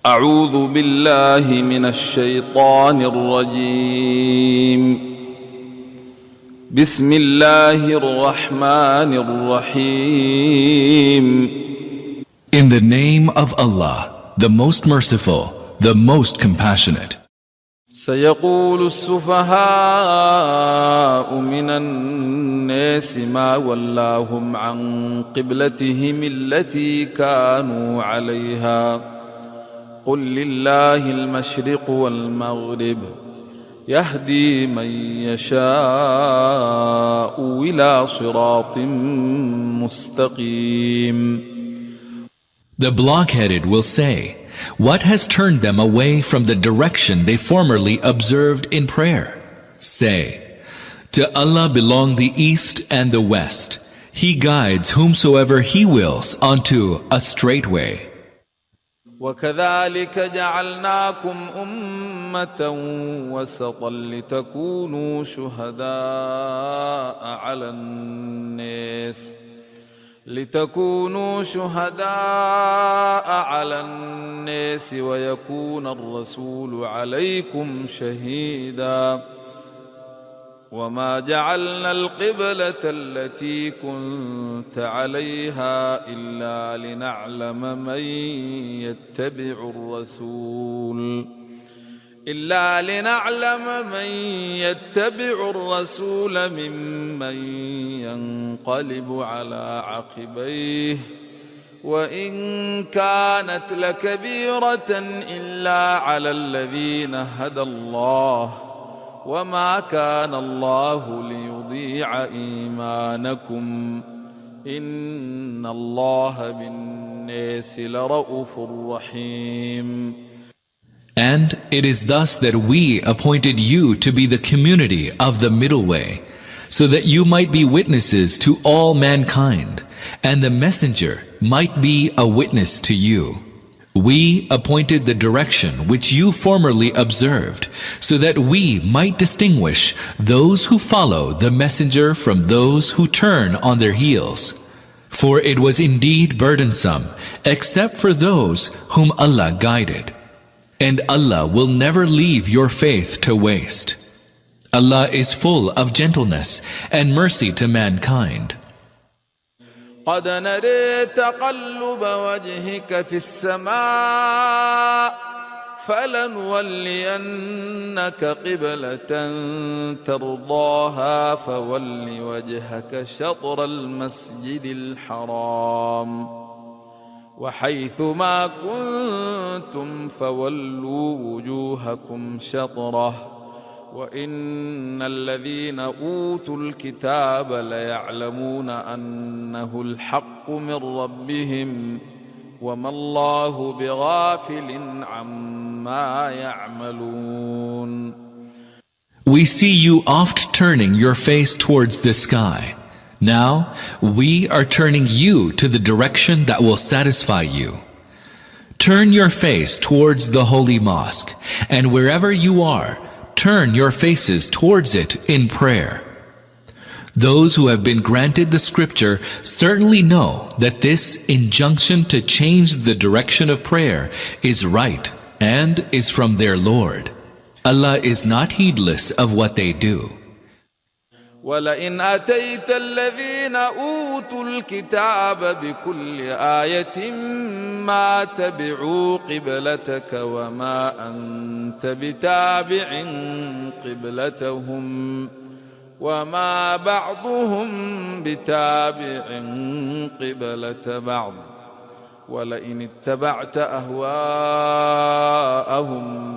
أعوذ بالله من الشيطان الرجيم. بسم الله الرحمن الرحيم. In the name of Allah, the most merciful, the most compassionate. سيقول السفهاء من الناس ما ولاهم عن قبلتهم التي كانوا عليها قل لله المشرق والمغرب يهدي من يشاء إلى صراط مستقيم. The blockheaded will say, what has turned them away from the direction they formerly observed in prayer? Say, to Allah belong the east and the west. He guides whomsoever He wills onto a straight way. وكذلك جعلناكم أمة وسطا لتكونوا شهداء على الناس ويكون الرسول عليكم شهيدا وما جعلنا القبلة التي كنت عليها إلا لنعلم من يتبع الرسول ممن ينقلب على عقبيه وإن كانت لكبيرة إلا على الذين هدى الله وما كان الله ليضيع إيمانكم إن الله بالناس لرءوف رحيم. And it is thus that we appointed you to be the community of the middle way, so that you might be witnesses to all mankind, and the messenger might be a witness to you. We appointed the direction which you formerly observed, so that we might distinguish those who follow the messenger from those who turn on their heels. For it was indeed burdensome, except for those whom Allah guided. And Allah will never leave your faith to waste. Allah is full of gentleness and mercy to mankind. قد نرى تقلب وجهك في السماء فلنولينك قبلة ترضاها فول وجهك شطر المسجد الحرام وحيث ما كنتم فولوا وجوهكم شطره وإن الذين أوتوا الكتاب ليعلمون أنه الحق من ربهم وما الله بغافل عما يعملون. We see you oft turning your face towards the sky. Now we are turning you to the direction that will satisfy you. Turn your face towards the holy mosque, and wherever you are, turn your faces towards it in prayer. Those who have been granted the scripture certainly know that this injunction to change the direction of prayer is right and is from their Lord. Allah is not heedless of what they do. ولئن أتيت الذين أوتوا الكتاب بكل آية ما تبعوا قبلتك وما أنت بتابع قبلتهم وما بعضهم بتابع قبلة بعض ولئن اتبعت أهواءهم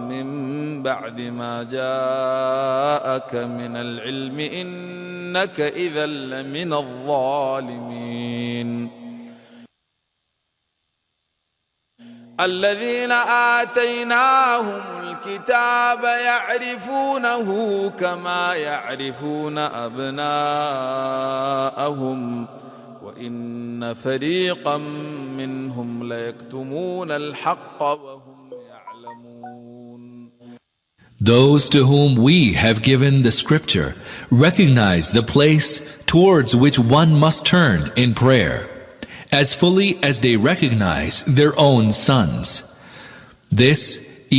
من بعد ما جاءك من العلم إنك إذا لمن الظالمين. الذين آتيناهم الكتاب يعرفونه كما يعرفون أبناءهم وإن فريقا منهم ليكتمون الحق وهم يعلمون. Those to whom we have given the scripture recognize the place towards which one must turn in prayer, as fully as they recognize their own sons. This,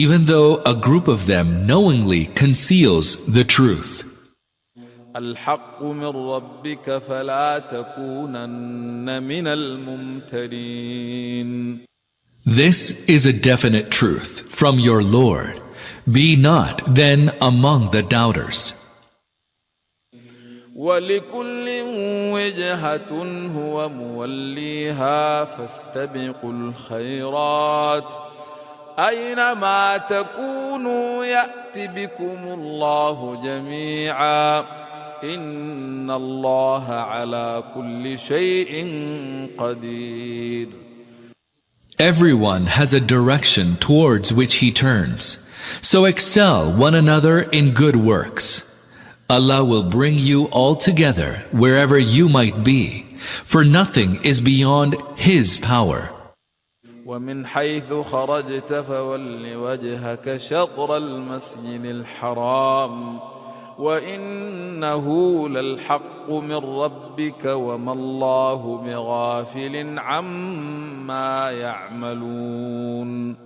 even though a group of them knowingly conceals the truth. الحق من ربك فلا تكونن من الممترين. This is a definite truth from your Lord. Be not then among the doubters. ولكل وجهة هو موليها فاستبقوا الخيرات أينما تكونوا يأت بكم الله جميعا إن الله على كل شيء قدير. Everyone has a direction towards which he turns. So excel one another in good works. Allah will bring you all together wherever you might be, for nothing is beyond His power. ومن حيث خرجت فول وجهك شطر المسجد الحرام وإنه للحق من ربك وما الله بغافل عما يعملون.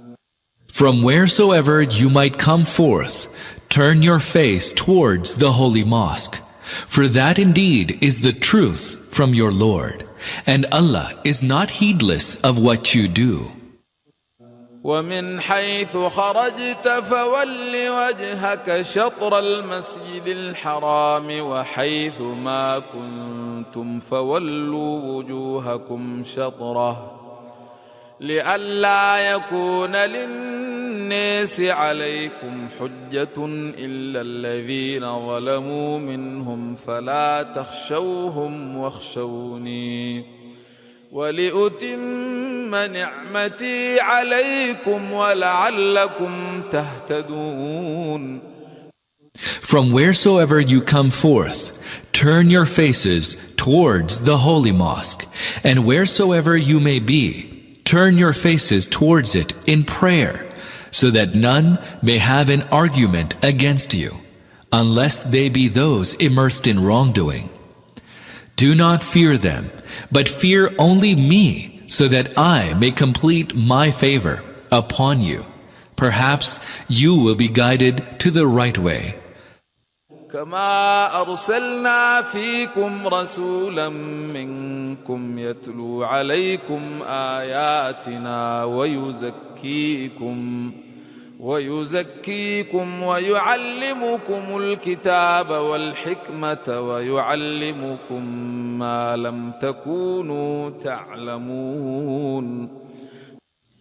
From wheresoever you might come forth, turn your face towards the holy mosque, for that indeed is the truth from your Lord, and Allah is not heedless of what you do. ومن حيث خرجت فول وجهك شطر المسجد الحرام وحيث ما كنتم فولوا وجوهكم شطره لئلا يكون للناس عليكم حجة إلا الذين ظلموا منهم فلا تخشوهم واخشوني ولأتم نعمتي عليكم ولعلكم تهتدون. From wheresoever you come forth, turn your faces towards the holy mosque, and wheresoever you may be, turn your faces towards it in prayer, so that none may have an argument against you, unless they be those immersed in wrongdoing. Do not fear them, but fear only me, so that I may complete my favor upon you. Perhaps you will be guided to the right way. كما أرسلنا فيكم رسولا منكم يتلو عليكم آياتنا ويزكيكم ويعلمكم الكتاب والحكمة ويعلمكم ما لم تكونوا تعلمون.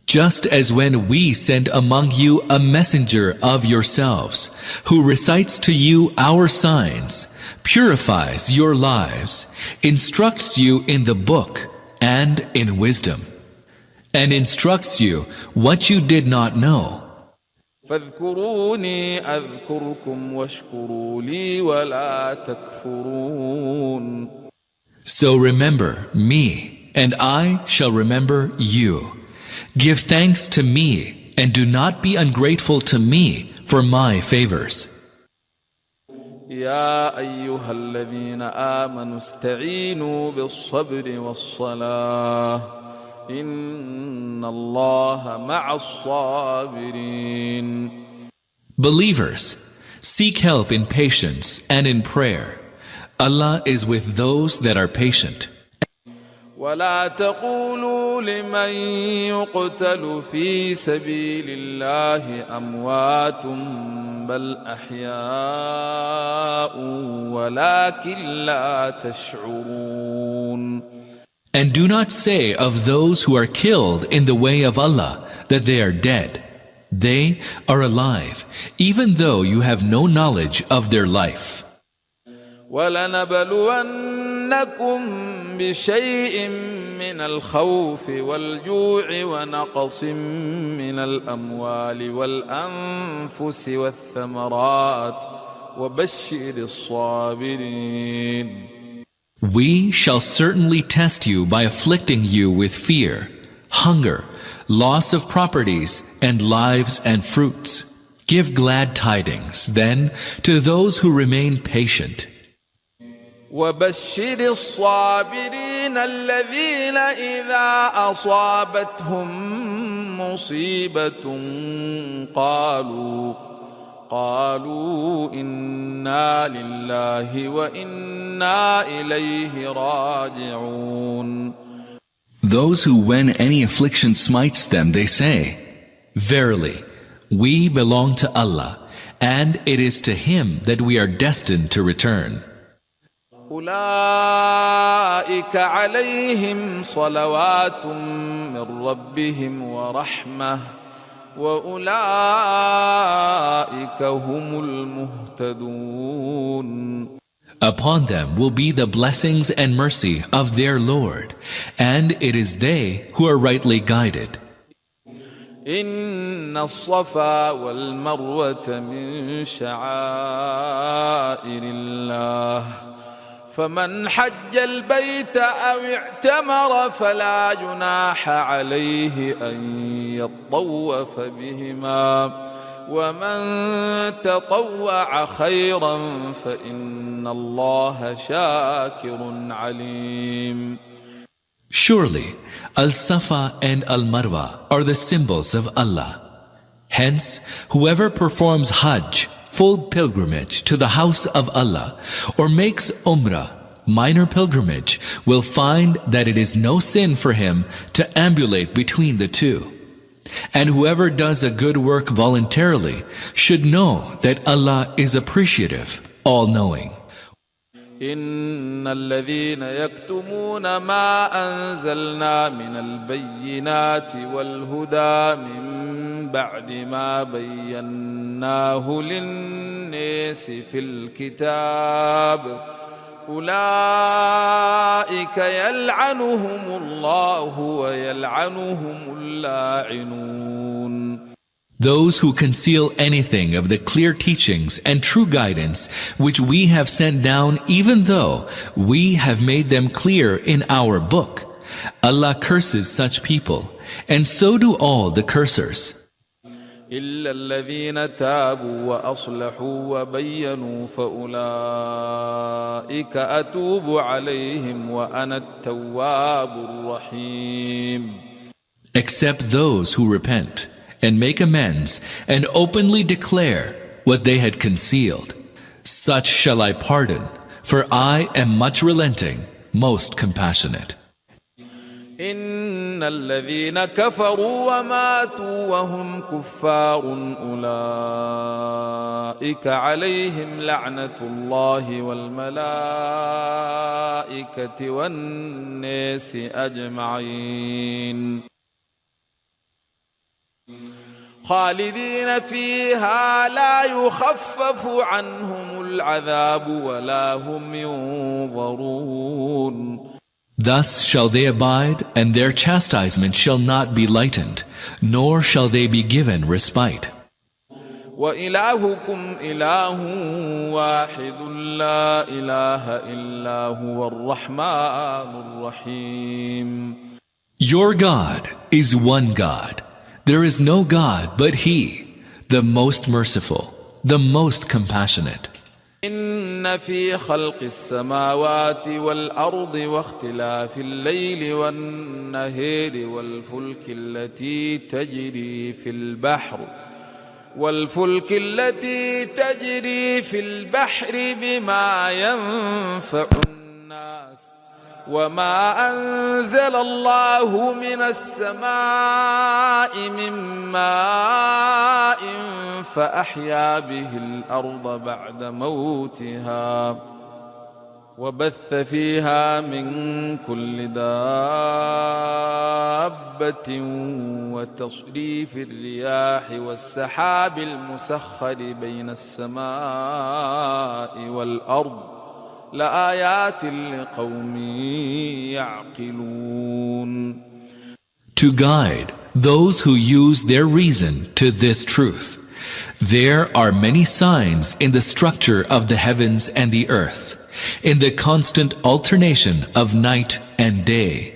Just as when we send among you a messenger of yourselves, who recites to you our signs, purifies your lives, instructs you in the book and in wisdom, and instructs you what you did not know. فاذكروني أذكركم واشكروا لي ولا تكفرون. So remember me, and I shall remember you. Give thanks to me, and do not be ungrateful to me for my favors. يا أيها الذين آمنوا استعينوا بالصبر والصلاة إن الله مع الصابرين. Believers, seek help in patience and in prayer. Allah is with those that are patient. ولا تقولوا لمن يقتل في سبيل الله أموات بل أحياء ولكن لا تشعرون. And do not say of those who are killed in the way of Allah that they are dead. They are alive, even though you have no knowledge of their life. وَلَنَبْلُوَنَّكُمْ بِشَيْءٍ مِّنَ الْخَوْفِ وَالْجُوعِ وَنَقْصٍ مِّنَ الْأَمْوَالِ وَالْأَنفُسِ وَالثَّمَرَاتِ وَبَشِّرِ الصَّابِرِينَ. We shall certainly test you by afflicting you with fear, hunger, loss of properties, and lives and fruits. Give glad tidings, then, to those who remain patient. وبشر الصابرين الذين إذا أصابتهم مصيبة قالوا إنا لله وإنا إليه راجعون. Those who, when any affliction smites them, they say, Verily, we belong to Allah, and it is to Him that we are destined to return. أولئك عليهم صلوات من ربهم ورحمة وأولئك هم المهتدون. Upon them will be the blessings and mercy of their Lord, and it is they who are rightly guided. إن الصفا والمروة من شعائر الله فمن حج البيت أو اعتمر فلا جناح عليه أن يطوف بهما ومن تطوع خيرا فإن الله شاكر عليم. Surely, Al-Safa and Al-Marwa are the symbols of Allah. Hence, whoever performs Hajj, full pilgrimage to the house of Allah, or makes Umrah, minor pilgrimage, will find that it is no sin for him to ambulate between the two. And whoever does a good work voluntarily should know that Allah is appreciative, all-knowing. إن الذين يكتمون ما أنزلنا من البينات والهدى من بعد ما بيناه للناس في الكتاب أولئك يلعنهم الله ويلعنهم اللاعنون. Those who conceal anything of the clear teachings and true guidance which we have sent down, even though we have made them clear in our book, Allah curses such people, and so do all the cursers. إلا الذين تابوا وأصلحوا وبينوا فأولئك أتوب عليهم وأنا التواب الرحيم. Except those who repent and make amends and openly declare what they had concealed. Such shall I pardon, for I am much relenting, most compassionate. إن الذين كفروا وماتوا وهم كفار أولئك عليهم لعنة الله والملائكة والناس أجمعين خالدين فيها لا يخفف عنهم العذاب ولا هم ينظرون. Thus shall they abide, and their chastisement shall not be lightened, nor shall they be given respite. وإلهكم إله واحد لا إله إلا هو الرحمن الرحيم. Your God is one God. There is no God but He, the most merciful, the most compassionate. إن في خلق السماوات والأرض واختلاف الليل والنهار والفلك التي تجري في البحر بما ينفع الناس وما أنزل الله من السماء من ماء فأحيا به الأرض بعد موتها وبث فيها من كل دابة وتصريف الرياح والسحاب المسخر بين السماء والأرض لآيات لقوم يعقلون. To guide those who use their reason to this truth. There are many signs in the structure of the heavens and the earth, in the constant alternation of night and day,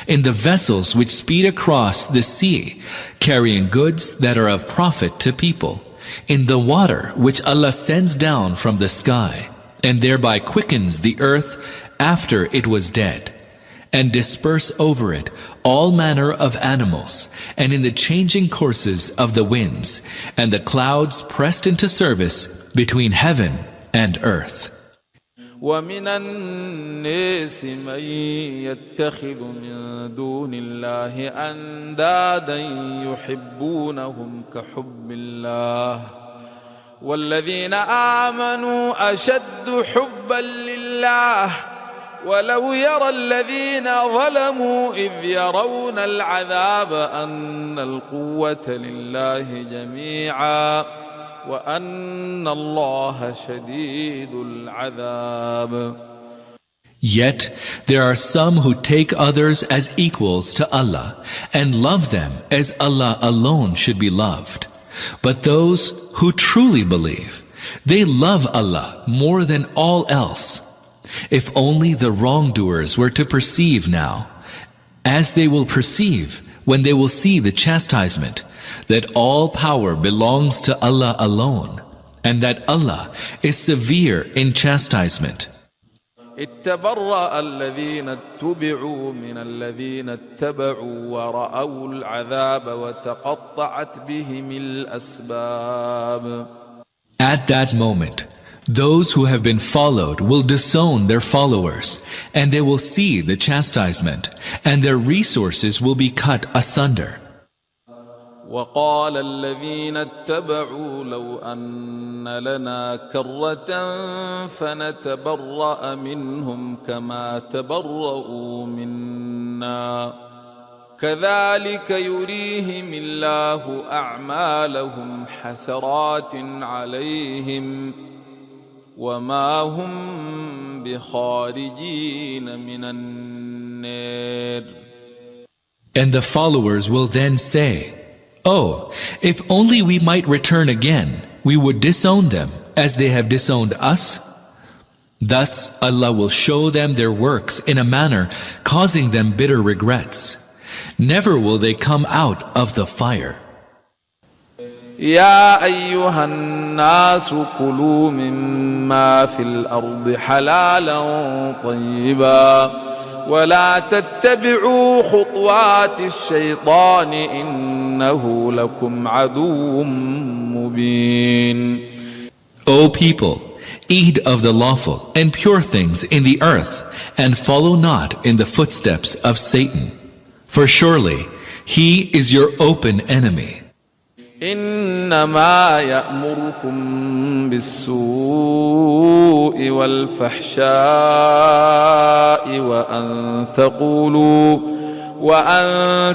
in the vessels which speed across the sea, carrying goods that are of profit to people, in the water which Allah sends down from the sky, and thereby quickens the earth after it was dead, and disperse over it all manner of animals, and in the changing courses of the winds, and the clouds pressed into service between heaven and earth. ومن الناس من يتخذ من دون الله أندادا يحبونهم كحب الله والذين آمنوا أشد حبا لله ولو يرى الذين ظلموا إذ يرون العذاب أن القوة لله جميعا وأن الله شديد العذاب. Yet there are some who take others as equals to Allah and love them as Allah alone should be loved. But those who truly believe, they love Allah more than all else. If only the wrongdoers were to perceive now, as they will perceive when they will see the chastisement, that all power belongs to Allah alone, and that Allah is severe in chastisement. اتبرأ الذين اتبعوا من الذين اتبعوا ورأوا العذاب وتقطعت بهم الأسباب. At that moment, those who have been followed will disown their followers, and they will see the chastisement, and their resources will be cut asunder. وقال الذين اتبعوا لو أن لنا كرة فنتبرأ منهم كما تبرؤوا منا كذلك يريهم الله أعمالهم حسرات عليهم وما هم بخارجين من النار. And the followers will then say, "Oh, if only we might return again, we would disown them as they have disowned us." Thus Allah will show them their works in a manner causing them bitter regrets. Never will they come out of the fire. يا أيها الناس كلوا مما في الأرض حلالا طيبا ولا تتبعوا خطوات الشيطان إنه لكم عدو مبين. O people, eat of the lawful and pure things in the earth, and follow not in the footsteps of Satan. For surely he is your open enemy. إنما يأمركم بالسوء والفحشاء وأن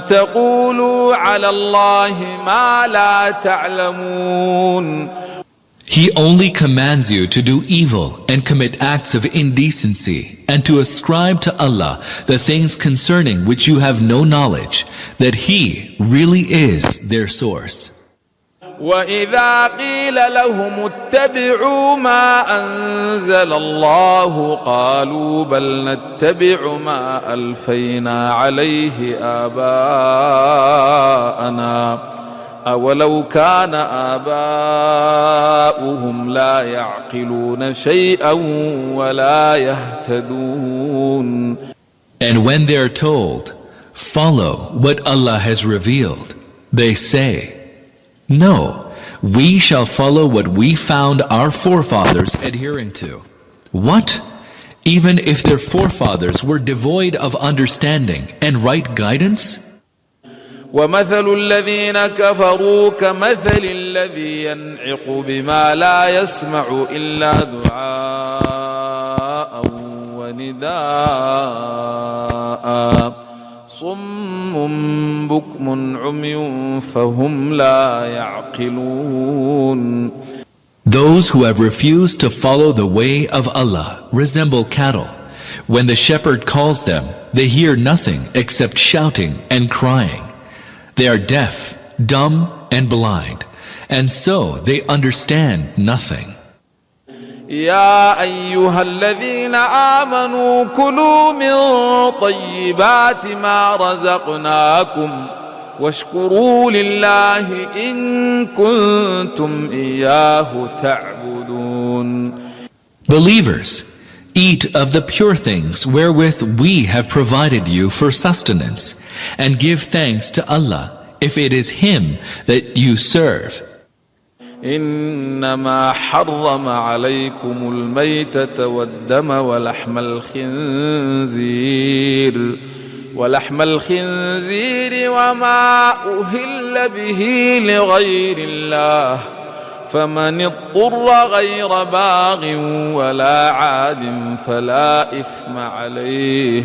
تقولوا على الله ما لا تعلمون. He only commands you to do evil and commit acts of indecency and to ascribe to Allah the things concerning which you have no knowledge, that He really is their source. وإذا قيل لهم اتبعوا ما أنزل الله قالوا بل نتبع ما ألفينا عليه آباءنا أولو كان آباؤهم لا يعقلون شيئا ولا يهتدون. And when they are told, follow what Allah has revealed, they say, no, we shall follow what we found our forefathers adhering to. What? Even if their forefathers were devoid of understanding and right guidance? ومثل الذين كفروا كمثل الذي ينعق بما لا يسمع إلا دعاء ونداء صم بكم عمي فهم لا يعقلون. Those who have refused to follow the way of Allah resemble cattle. When the shepherd calls them, they hear nothing except shouting and crying. They are deaf, dumb, and blind, and so they understand nothing. يا أيها الذين آمنوا كلوا من طيبات ما رزقناكم واشكروا لله إن كنتم إياه تعبدون. Believers, Eat of the pure things wherewith we have provided you for sustenance, and give thanks to Allah if it is Him that you serve. إنما حرم عليكم الميتة والدم ولحم الخنزير وما أهل به لغير الله فمن اضطر غير باغ ولا عاد فلا إثم عليه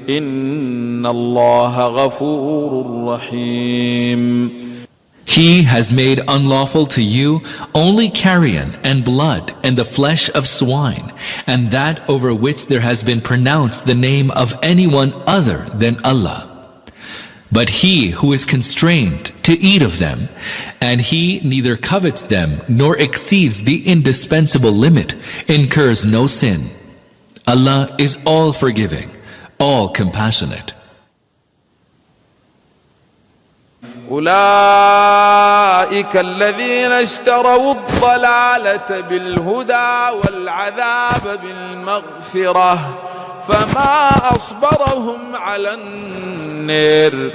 إن الله غفور رحيم. He has made unlawful to you only carrion and blood and the flesh of swine, and that over which there has been pronounced the name of anyone other than Allah. But he who is constrained to eat of them, and he neither covets them nor exceeds the indispensable limit, incurs no sin. Allah is all forgiving, all compassionate. أولئك الذين اشتروا الضلالة بالهدى والعذاب بالمغفرة فما أصبرهم على النار.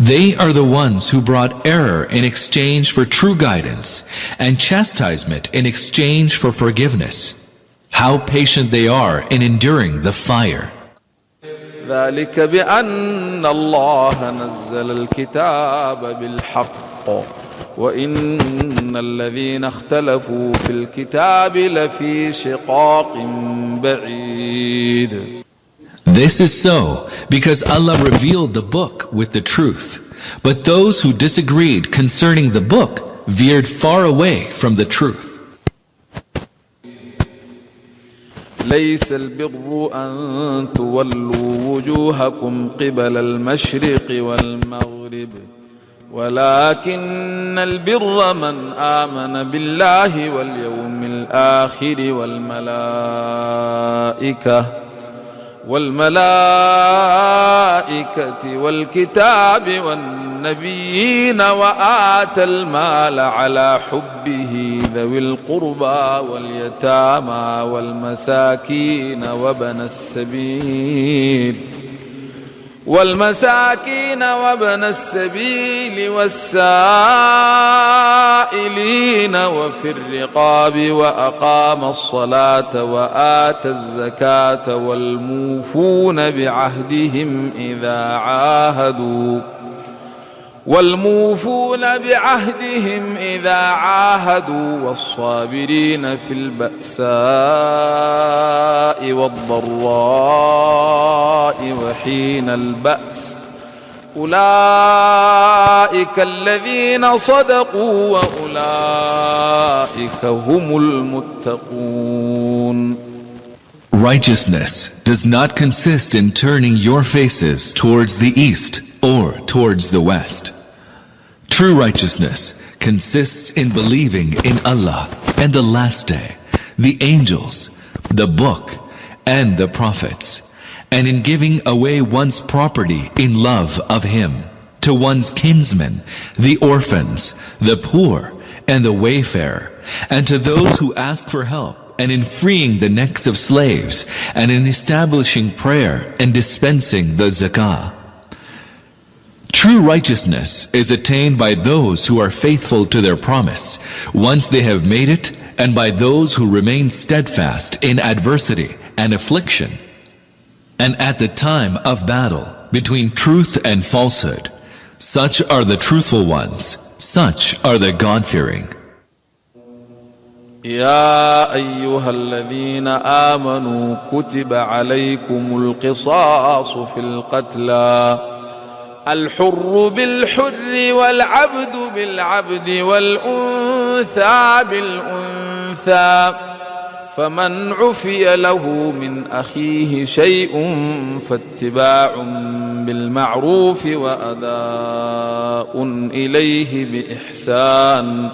They are the ones who brought error in exchange for true guidance and chastisement in exchange for forgiveness. How patient they are in enduring the fire. ذلك بأن الله نزل الكتاب بالحق وإن الذين اختلفوا في الكتاب لفي شقاق بعيد. This is so because Allah revealed the book with the truth, but those who disagreed concerning the book veered far away from the truth. ليس البر أن تولوا وجوهكم قبل المشرق والمغرب ولكن البر من آمن بالله واليوم الآخر والملائكة والكتاب والنبيين وآتى المال على حبه ذوي القربى واليتامى والمساكين وابن السبيل والسائلين وفي الرقاب وأقام الصلاة وآتى الزكاة والموفون بعهدهم إذا عاهدوا والصابرين في البأساء والضراء وحين البأس أولئك الذين صدقوا وأولئك هم المتقون. Righteousness does not consist in turning your faces towards the east or towards the west. True righteousness consists in believing in Allah and the last day, the angels, the book, and the prophets, and in giving away one's property in love of Him to one's kinsmen, the orphans, the poor, and the wayfarer, and to those who ask for help, and in freeing the necks of slaves, and in establishing prayer and dispensing the zakah. True righteousness is attained by those who are faithful to their promise once they have made it, and by those who remain steadfast in adversity and affliction, and at the time of battle between truth and falsehood. Such are the truthful ones, such are the God-fearing. يا أيها الذين آمنوا كتب عليكم القصاص في القتلى الحر بالحر والعبد بالعبد والأنثى بالأنثى فمن عفي له من أخيه شيء فاتباع بالمعروف وأداء إليه بإحسان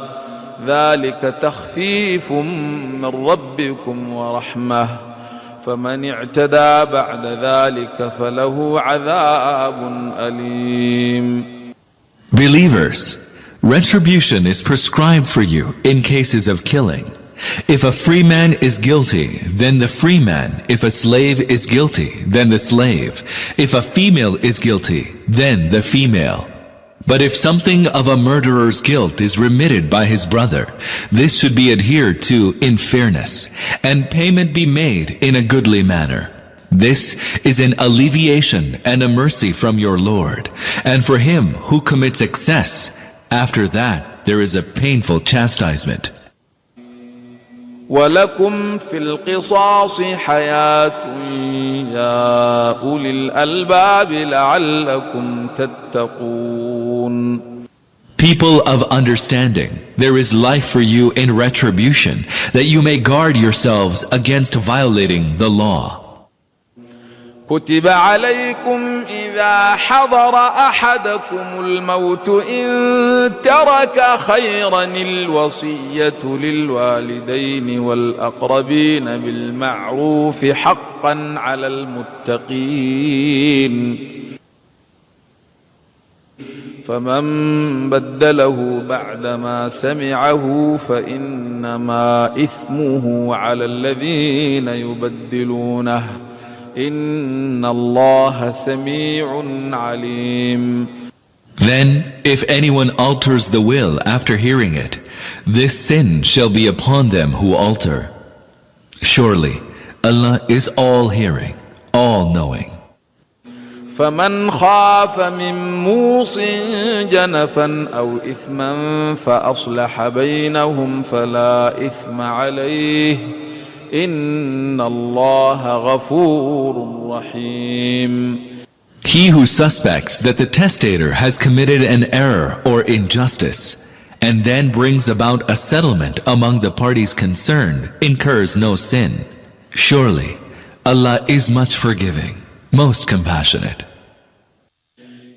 ذلك تخفيف من ربكم ورحمة فمن اعتدى بعد ذلك فله عذاب أليم. Believers, retribution is prescribed for you in cases of killing, If a free man is guilty, then the free man. If a slave is guilty, then the slave. If a female is guilty, then the female. But if something of a murderer's guilt is remitted by his brother, this should be adhered to in fairness, and payment be made in a goodly manner. This is an alleviation and a mercy from your Lord, and for him who commits excess, after that there is a painful chastisement. ولكم في القصاص حياة يا أولي الألباب لعلكم تتقون. People of understanding, there is life for you in retribution, that you may guard yourselves against violating the law. كتب عليكم إذا حضر أحدكم الموت إن ترك خيرا الوصية للوالدين والأقربين بالمعروف حقا على المتقين فمن بدله بعدما سمعه فإنما إثمه على الذين يبدلونه إن الله سميع عليم. Then, if anyone alters the will after hearing it, this sin shall be upon them who alter. Surely, Allah is all-hearing, all-knowing. فمن خاف من موص جنفا أو إثما فأصلح بينهم فلا إثم عليه إن الله غفور رحيم. He who suspects that the testator has committed an error or injustice, and then brings about a settlement among the parties concerned, incurs no sin. Surely, Allah is much forgiving, most compassionate.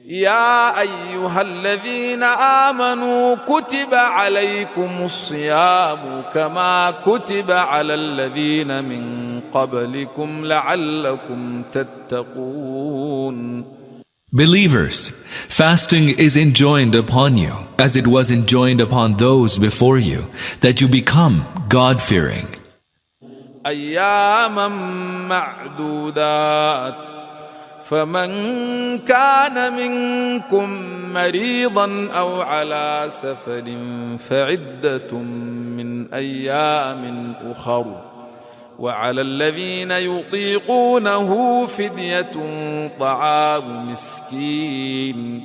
يا أيها الذين آمنوا كتب عليكم الصيام كما كتب على الذين من قبلكم لعلكم تتقون. Believers, fasting is enjoined upon you, as it was enjoined upon those before you, that you become God-fearing. أياما معدودات فمن كان منكم مريضا أو على سفر فعدة من أيام أخر وعلى الذين يطيقونه فدية طعام مسكين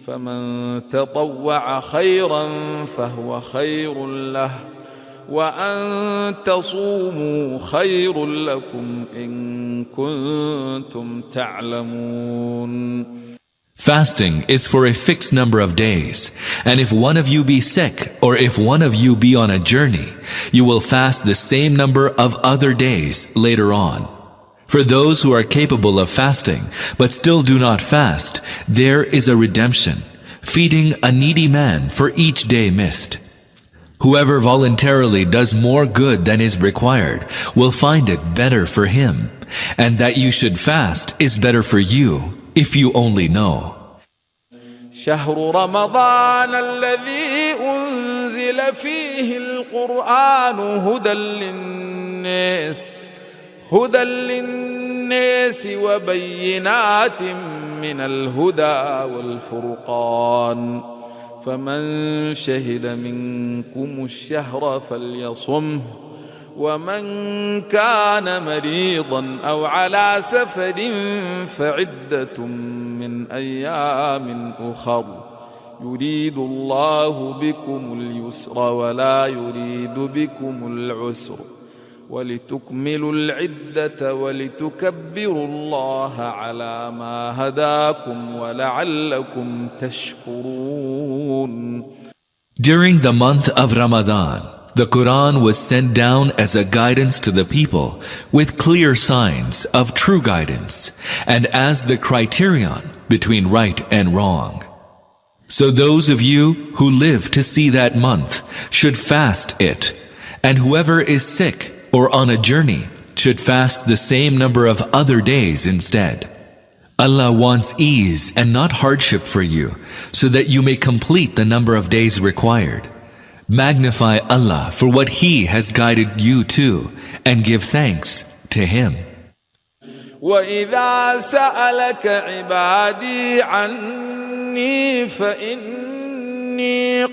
فمن تطوع خيرا فهو خير له وأن تصوموا خير لكم إن كنتم تعلمون. Fasting is for a fixed number of days, and if one of you be sick, or if one of you be on a journey, you will fast the same number of other days later on. For those who are capable of fasting, but still do not fast, there is a redemption, feeding a needy man for each day missed. Whoever voluntarily does more good than is required will find it better for him, and that you should fast is better for you if you only know. شهر رمضان الذي أنزل فيه القرآن هدى للناس وبينات من الهدى والفرقان فمن شهد منكم الشهر فليصمه ومن كان مريضا أو على سفر فعدة من أيام أخر يريد الله بكم اليسر ولا يريد بكم العسر ولتكملوا العدة ولتكبروا الله على ما هداكم ولعلكم تشكرون. During the month of Ramadan, the Quran was sent down as a guidance to the people with clear signs of true guidance and as the criterion between right and wrong. So those of you who live to see that month should fast it, and whoever is sick or on a journey should fast the same number of other days instead. Allah wants ease and not hardship for you, so that you may complete the number of days required. Magnify Allah for what He has guided you to, and give thanks to Him. وإذا سألك عبادي عني فإني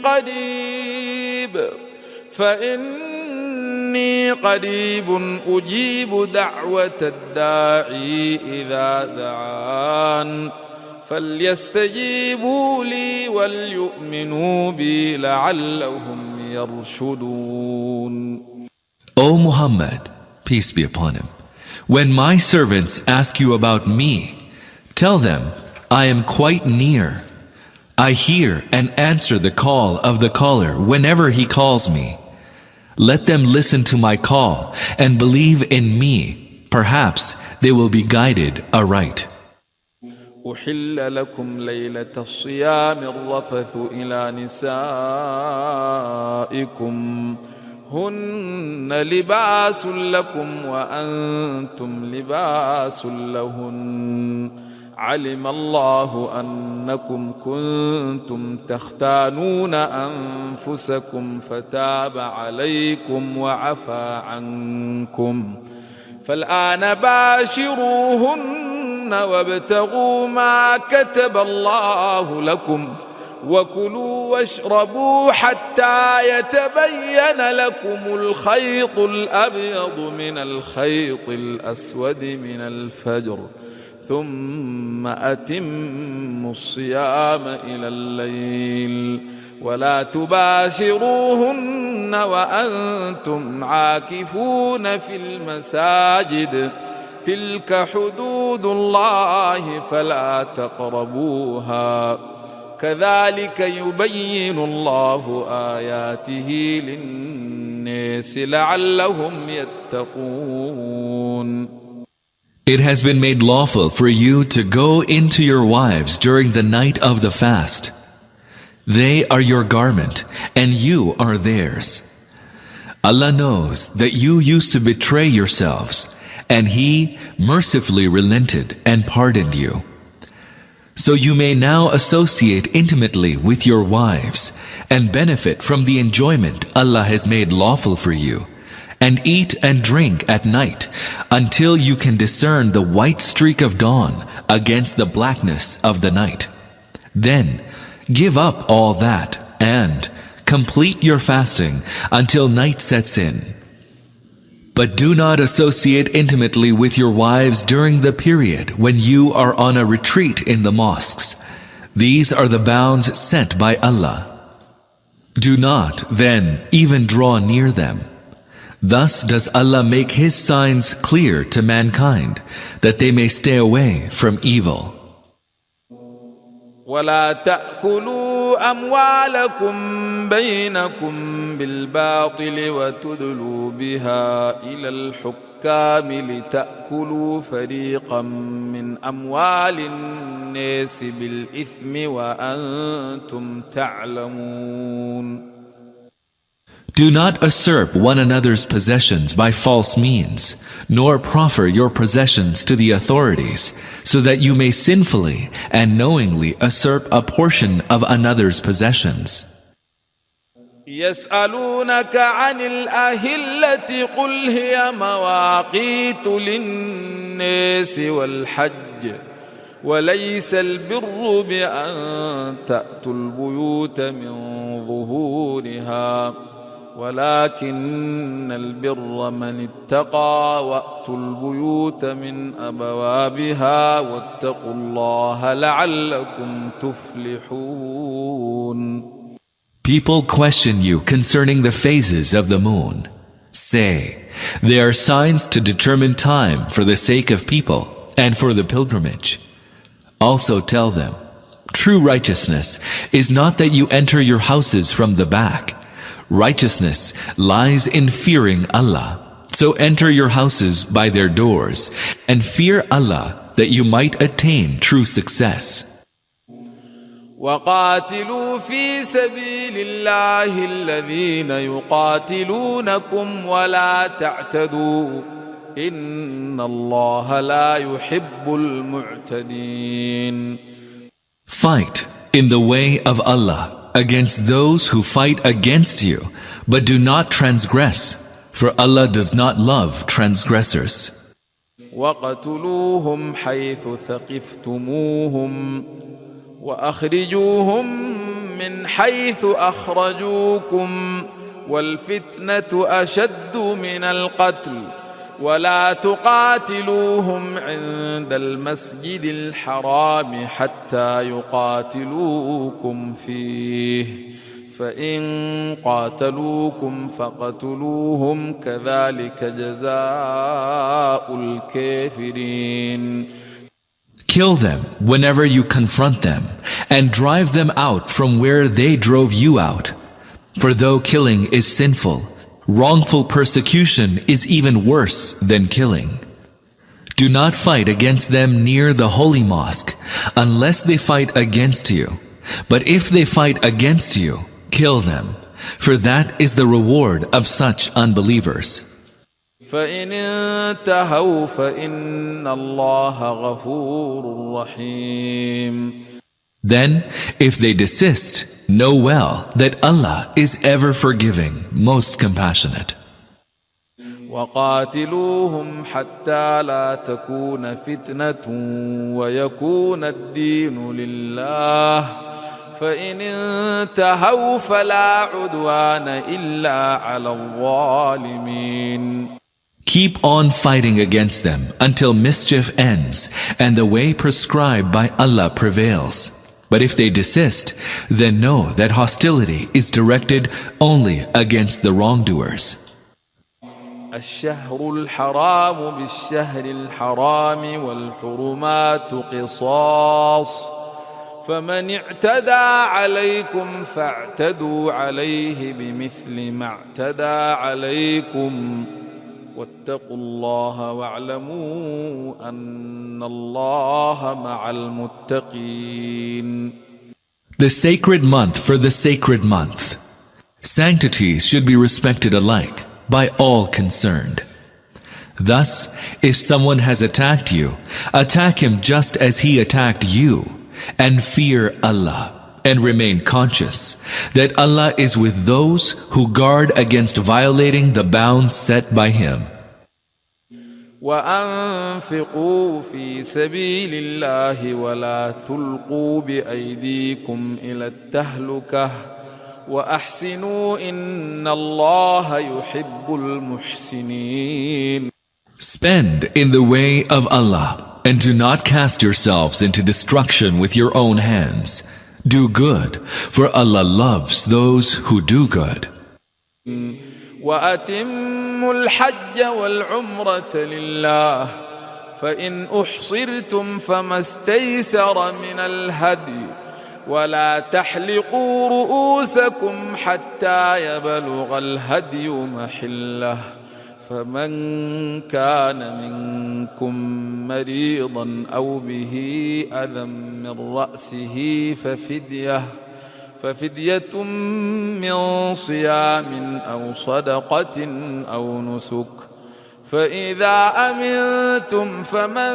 قريب أجيب دعوة الداعي إذا دعان فليستجيبوا لي وليؤمنوا بي لعلهم يرشدون. O Muhammad, peace be upon him, when my servants ask you about me, tell them, I am quite near. I hear and answer the call of the caller whenever he calls me. Let them listen to my call and believe in me. Perhaps they will be guided aright. أحل لكم ليلة الصيام الرفث إلى نسائكم هن لباس لكم وأنتم لباس لهن علم الله أنكم كنتم تختانون أنفسكم فتاب عليكم وعفى عنكم فالآن باشروهن وابتغوا ما كتب الله لكم وكلوا واشربوا حتى يتبين لكم الخيط الأبيض من الخيط الأسود من الفجر ثم أتموا الصيام إلى الليل ولا تباشروهن وأنتم عاكفون في المساجد تلك حدود الله فلا تقربوها كذلك يبين الله آياته للناس لعلهم يتقون. It has been made lawful for you to go into your wives during the night of the fast. They are your garment, and you are theirs. Allah knows that you used to betray yourselves, and He mercifully relented and pardoned you. So you may now associate intimately with your wives, and benefit from the enjoyment Allah has made lawful for you, and eat and drink at night until you can discern the white streak of dawn against the blackness of the night. Then give up all that and complete your fasting until night sets in. But do not associate intimately with your wives during the period when you are on a retreat in the mosques. These are the bounds set by Allah. Do not, then, even draw near them. Thus does Allah make His signs clear to mankind, that they may stay away from evil. ولا تأكلوا أموالكم بينكم بالباطل وتدلوا بها إلى الحكام لتأكلوا فريقا من أموال الناس بالإثم وأنتم تعلمون. Do not usurp one another's possessions by false means, nor proffer your possessions to the authorities, so that you may sinfully and knowingly usurp a portion of another's possessions. يسألونك عن الأهلة قل هي مواقيت للناس والحج وليس البر بأن تأتوا البيوت من ظهورها ولكن البر من اتقى وأتوا البيوت من أبوابها واتقوا الله لعلكم تفلحون. People question you concerning the phases of the moon. Say, they are signs to determine time for the sake of people and for the pilgrimage. Also tell them, true righteousness is not that you enter your houses from the back. Righteousness lies in fearing Allah. So enter your houses by their doors and fear Allah that you might attain true success. وقاتلوا في سبيل الله الذين يقاتلونكم ولا تعتدوا إن الله لا يحب المعتدين. Fight in the way of Allah against those who fight against you, but do not transgress, for Allah does not love transgressors. وَاقْتُلُوهُمْ حَيْثُ ثَقِفْتُمُوهُمْ وَأَخْرِجُوهُمْ مِنْ حَيْثُ أَخْرَجُوكُمْ وَالْفِتْنَةُ أَشَدُّ مِنَ الْقَتْلِ ولا تقاتلوهم عند المسجد الحرام حتى يقاتلوكم فيه فإن قاتلوكم فاقتلوهم كذلك جزاء الكافرين. Kill them whenever you confront them, and drive them out from where they drove you out. For though killing is sinful, wrongful persecution is even worse than killing. Do not fight against them near the holy mosque, unless they fight against you. But if they fight against you, kill them, for that is the reward of such unbelievers. فإن انتهوا فإن الله غفور رحيم. Then, if they desist, know well that Allah is ever forgiving, most compassionate. وقاتلوهم حتى لا تكون فتنة ويكون الدين لله فإن انتهوا فلا عدوان إلا على الظالمين. Keep on fighting against them until mischief ends and the way prescribed by Allah prevails. But if they desist, then know that hostility is directed only against the wrongdoers. الشهر الحرام بالشهر الحرام والحرمات قصاص فمن اعتدى عليكم فاعتدوا عليه بمثل ما اعتدى عليكم واتقوا الله واعلموا أن الله مع المتقين. The sacred month for the sacred month. Sanctities should be respected alike by all concerned. Thus, if someone has attacked you, attack him just as he attacked you, and fear Allah, and remain conscious that Allah is with those who guard against violating the bounds set by Him. وأنفقوا في سبيل الله ولا تلقوا بأيديكم إلى التهلكة وأحسنوا إن الله يحب المحسنين. Spend in the way of Allah, and do not cast yourselves into destruction with your own hands. Do good, for Allah loves those who do good. وأتموا الحج والعمرة لله فإن أحصرتم فما استيسر من الهدي ولا تحلقوا رؤوسكم حتى يبلغ الهدي محله فمن كان منكم مريضا أو به أذى من رأسه ففدية من صيام أو صدقة أو نسك فإذا أمنتم فمن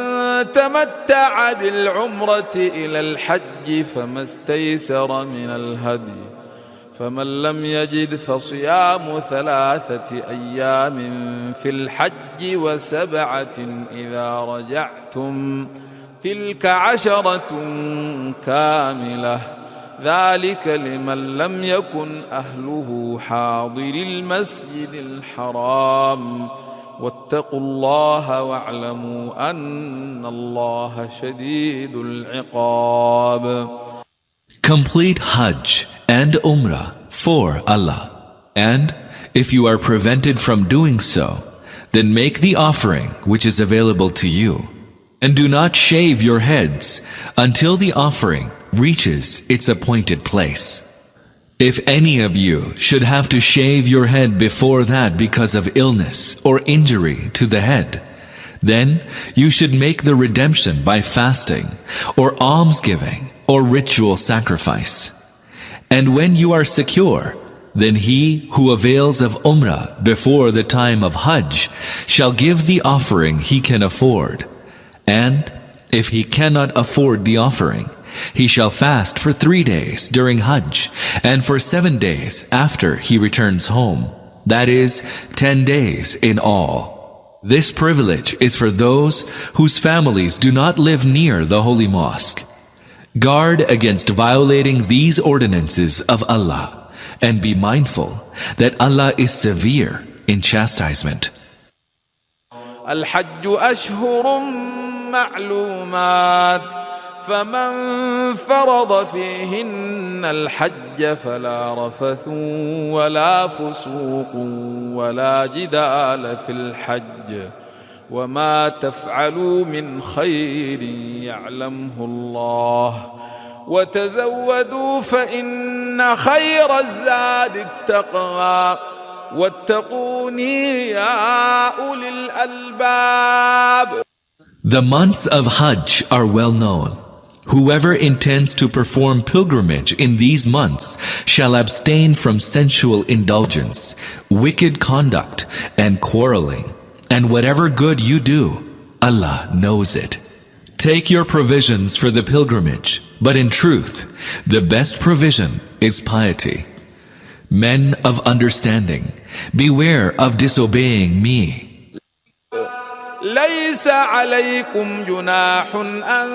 تمتع بالعمرة إلى الحج فما استيسر من الهدي فمن لم يجد فصيام 3 أيام في الحج و7 إذا رجعتم تلك 10 كاملة ذلك لمن لم يكن أهله حاضر المسجد الحرام واتقوا الله واعلموا أن الله شديد العقاب. Complete Hajj and Umrah for Allah. And if you are prevented from doing so, then make the offering which is available to you. And do not shave your heads until the offering reaches its appointed place. If any of you should have to shave your head before that because of illness or injury to the head, then you should make the redemption by fasting or almsgiving or ritual sacrifice. And when you are secure, then he who avails of Umrah before the time of Hajj shall give the offering he can afford. And if he cannot afford the offering, he shall fast for 3 days during Hajj, and for 7 days after he returns home. That is, 10 days in all. This privilege is for those whose families do not live near the holy mosque. Guard against violating these ordinances of Allah, and be mindful that Allah is severe in chastisement. الحج أشهر معلومات فمن فرض فيهن الحج فلا رفث ولا فسوق ولا جدال في الحج وما تفعلوا من خير يعلمه الله وتزودوا فإن خير الزاد التقوى واتقوني يا أولي الألباب. The months of Hajj are well known. Whoever intends to perform pilgrimage in these months shall abstain from sensual indulgence, wicked conduct, and quarreling. And whatever good you do, Allah knows it. Take your provisions for the pilgrimage, but in truth, the best provision is piety. Men of understanding, beware of disobeying me. ليس عليكم جناح أن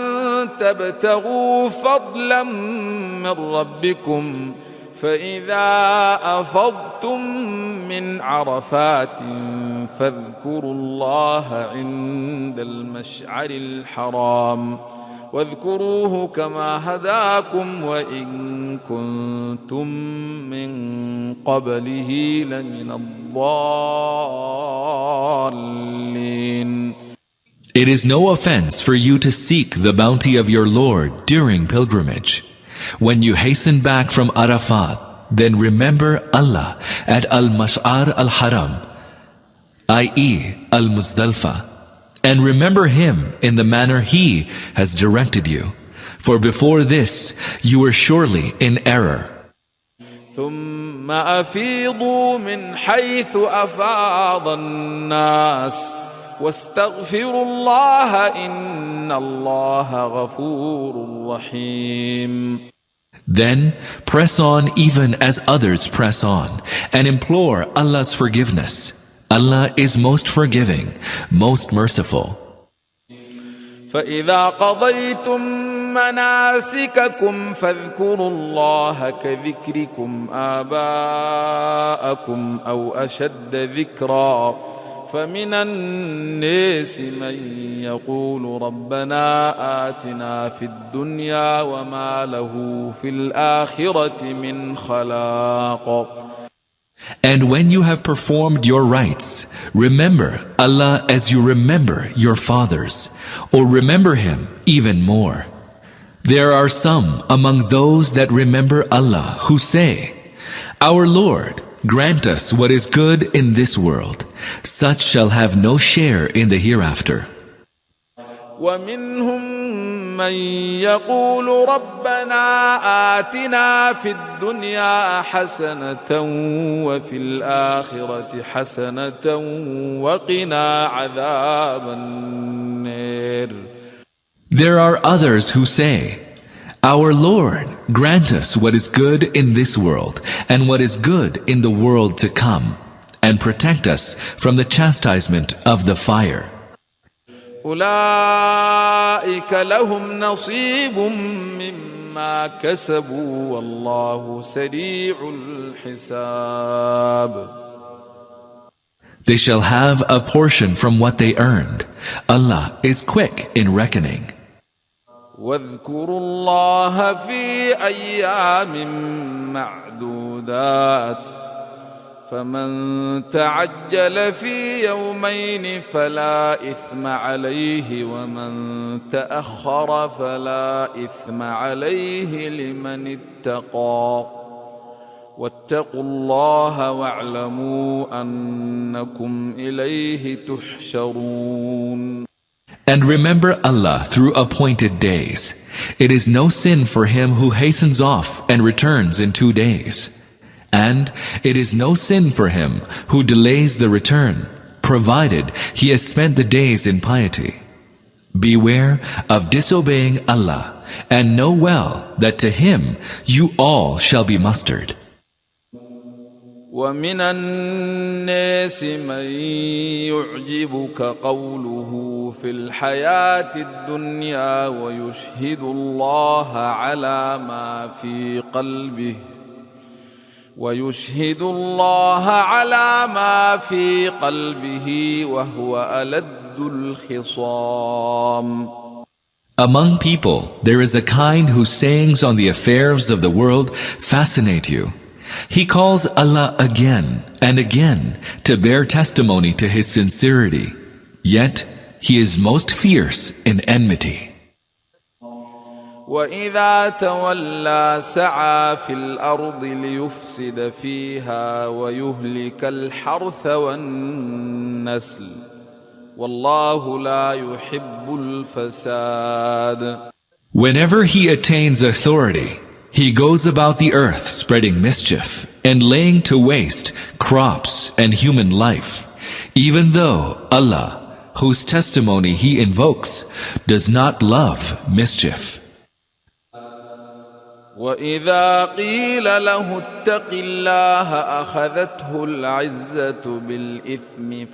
تبتغوا فضلا من ربكم فإذا أفضتم من عرفات فاذكروا الله عند المشعر الحرام واذكروه كما هداكم وإن كنتم من قبله لمن الضالين. It is no offense for you to seek the bounty of your Lord during pilgrimage. When you hasten back from Arafat, then remember Allah at Al-Mash'ar Al-Haram, i.e. Al-Muzdalfa, and remember Him in the manner He has directed you. For before this, you were surely in error. ثم أفيضوا من حيث أفاض الناس واستغفروا الله إن الله غفور رحيم. Then press on even as others press on, and implore Allah's forgiveness. Allah is most forgiving, most merciful. فإذا قضيتم مناسككم فاذكروا الله كذكركم آباءكم أو أشد ذكرا فمن الناس من يقول ربنا آتنا في الدنيا وما له في الآخرة من خلاق. And when you have performed your rites, remember Allah as you remember your fathers, or remember Him even more. There are some among those that remember Allah who say, Our Lord, grant us what is good in this world. Such shall have no share in the hereafter. ومنهم من يقول ربنا آتنا في الدنيا حسنة وفي الآخرة حسنة وقنا عذاب النار. There are others who say, Our Lord, grant us what is good in this world and what is good in the world to come, and protect us from the chastisement of the fire. أولئك لهم نصيب مما كسبوا والله سريع الحساب. They shall have a portion from what they earned. Allah is quick in reckoning. واذكروا الله في أيام معدودات فمن تعجل في يومين فلا إثم عليه ومن تأخر فلا إثم عليه لمن اتقى واتقوا الله واعلموا أنكم إليه تحشرون. And remember Allah through appointed days. It is no sin for him who hastens off and returns in 2 days. And it is no sin for him who delays the return, provided he has spent the days in piety. Beware of disobeying Allah and know well that to him you all shall be mustered. ومن الناس من يعجبك قوله في الحياة الدنيا ويشهد الله على ما في قلبه وهو ألد الخصام. Among people, there is a kind whose sayings on the affairs of the world fascinate you. He calls Allah again and again to bear testimony to his sincerity, yet he is most fierce in enmity. وإذا تولى سعى في الأرض ليفسد فيها ويهلك الحرث والنسل والله لا يحب الفساد. Whenever he attains authority, he goes about the earth spreading mischief and laying to waste crops and human life, even though Allah, whose testimony he invokes, does not love mischief. وإذا قيل له اتق الله أخذته العزة بالإثم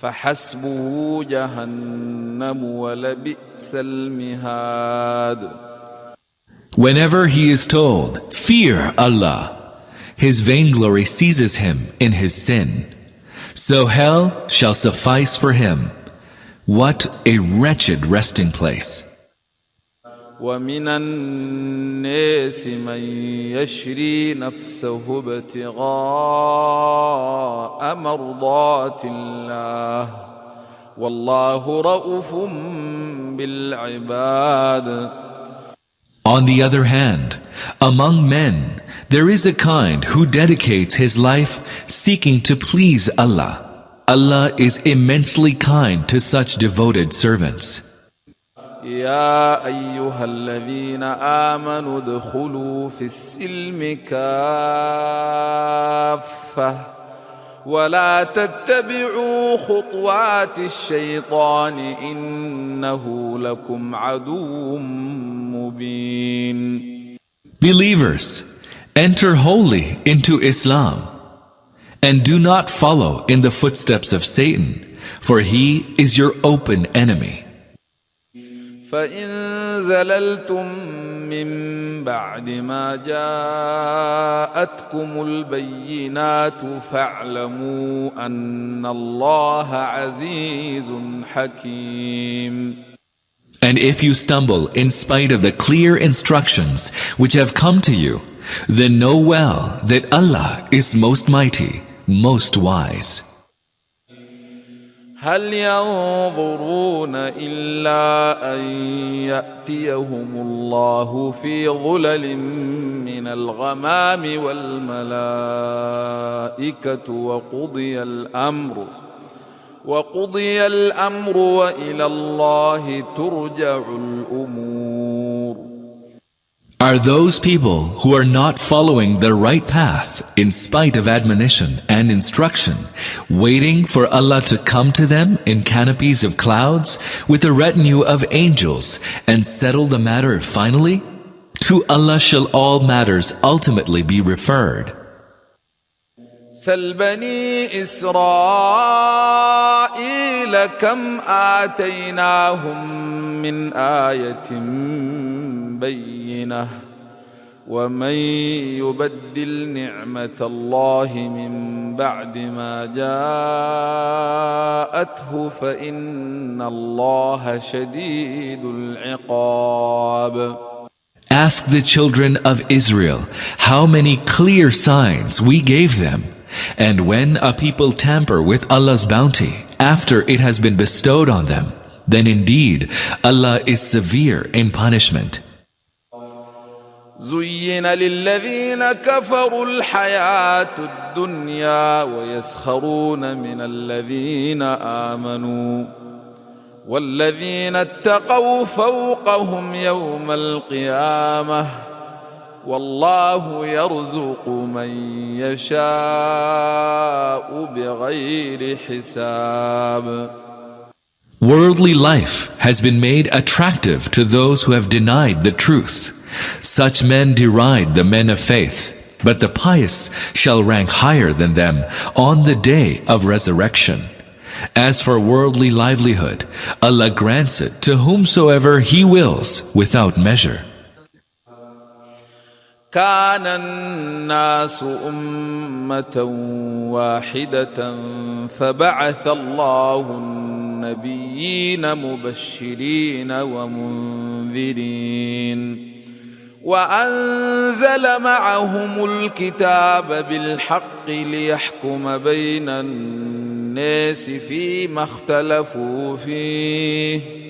فحسبه جهنم ولبئس المهاد. Whenever he is told, "Fear Allah," his vainglory seizes him in his sin. So hell shall suffice for him. What a wretched resting place. ومن الناس من يشري نفسه ابتغاء مرضات الله والله رؤوف بالعباد. On the other hand, among men, there is a kind who dedicates his life seeking to please Allah. Allah is immensely kind to such devoted servants. يا أيها الذين آمنوا ادخلوا في السلم كافة ولا تتبعوا خطوات الشيطان إنه لكم عدو مبين. Believers, enter wholly into Islam and do not follow in the footsteps of Satan, for he is your open enemy. فإن زللتم من بعد ما جاءتكم البينات فاعلموا أن الله عزيز حكيم. And if you stumble in spite of the clear instructions which have come to you, then know well that Allah is most mighty, most wise. هل ينظرون إلا أن يأتيهم الله في ظلل من الغمام والملائكة وقضي الأمر وإلى الله ترجع الأمور. Are those people who are not following the right path in spite of admonition and instruction, waiting for Allah to come to them in canopies of clouds with a retinue of angels and settle the matter finally? To Allah shall all matters ultimately be referred. سل بني إسرائيل كم آتيناهم من آية بينة ومن يبدل نعمة الله من بعد ما جاءته فإن الله شديد العقاب. Ask the children of Israel how many clear signs we gave them. And when a people tamper with Allah's bounty after it has been bestowed on them, then indeed Allah is severe in punishment. زين للذين كفروا الحياة الدنيا ويسخرون من الذين آمنوا والذين اتقوا فوقهم يوم القيامة والله يرزق من يشاء بغير حساب. Worldly life has been made attractive to those who have denied the truth. Such men deride the men of faith, but the pious shall rank higher than them on the day of resurrection. As for worldly livelihood, Allah grants it to whomsoever He wills without measure. كان الناس أمة واحدة فبعث الله النبيين مبشرين ومنذرين وأنزل معهم الكتاب بالحق ليحكم بين الناس فيما اختلفوا فيه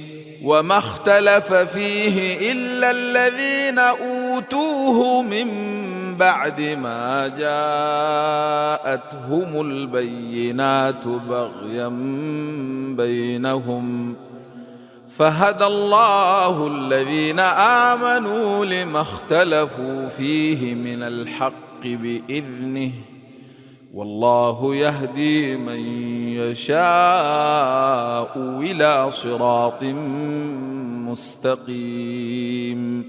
وما اختلف فيه إلا الذين أوتوه من بعد ما جاءتهم البينات بغيا بينهم فهدى الله الذين آمنوا لما اختلفوا فيه من الحق بإذنه والله يهدي من يشاء إلى صراط مستقيم.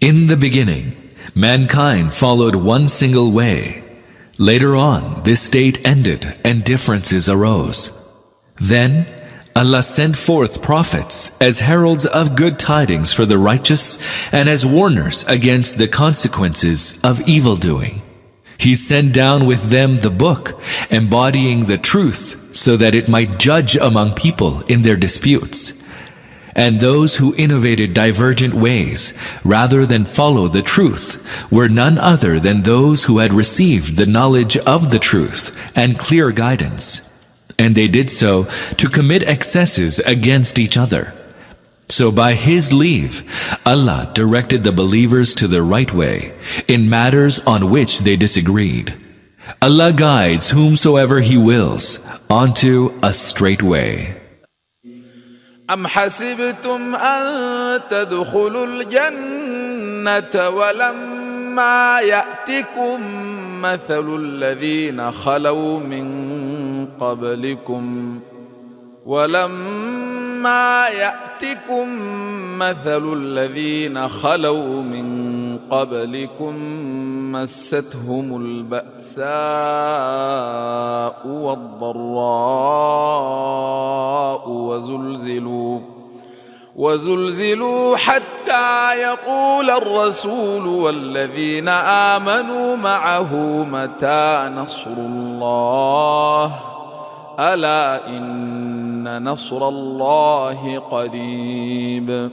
In the beginning, mankind followed one single way. Later on, this state ended and differences arose. Then, Allah sent forth prophets as heralds of good tidings for the righteous and as warners against the consequences of evildoing. He sent down with them the book, embodying the truth so that it might judge among people in their disputes. And those who innovated divergent ways rather than follow the truth were none other than those who had received the knowledge of the truth and clear guidance. And they did so to commit excesses against each other. So by His leave, Allah directed the believers to the right way in matters on which they disagreed. Allah guides whomsoever He wills onto a straight way. أم حسبتم أن تدخلوا الجنة ولما يأتكم مثل الذين خلوا من قبلكم مستهم البأساء والضراء وزلزلوا حتى يقول الرسول والذين آمنوا معه متى نصر الله ألا إن نصر الله قريب.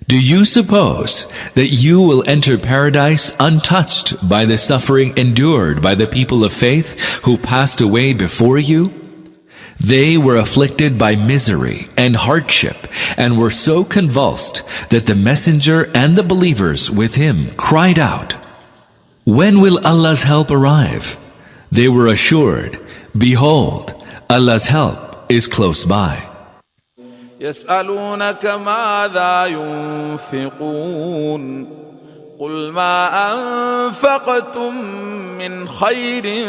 Do you suppose that you will enter paradise untouched by the suffering endured by the people of faith who passed away before you? They were afflicted by misery and hardship and were so convulsed that the messenger and the believers with him cried out, "When will Allah's help arrive?" They were assured, "Behold, Allah's help is close by." يسألونك ماذا ينفقون قل ما أنفقتم من خير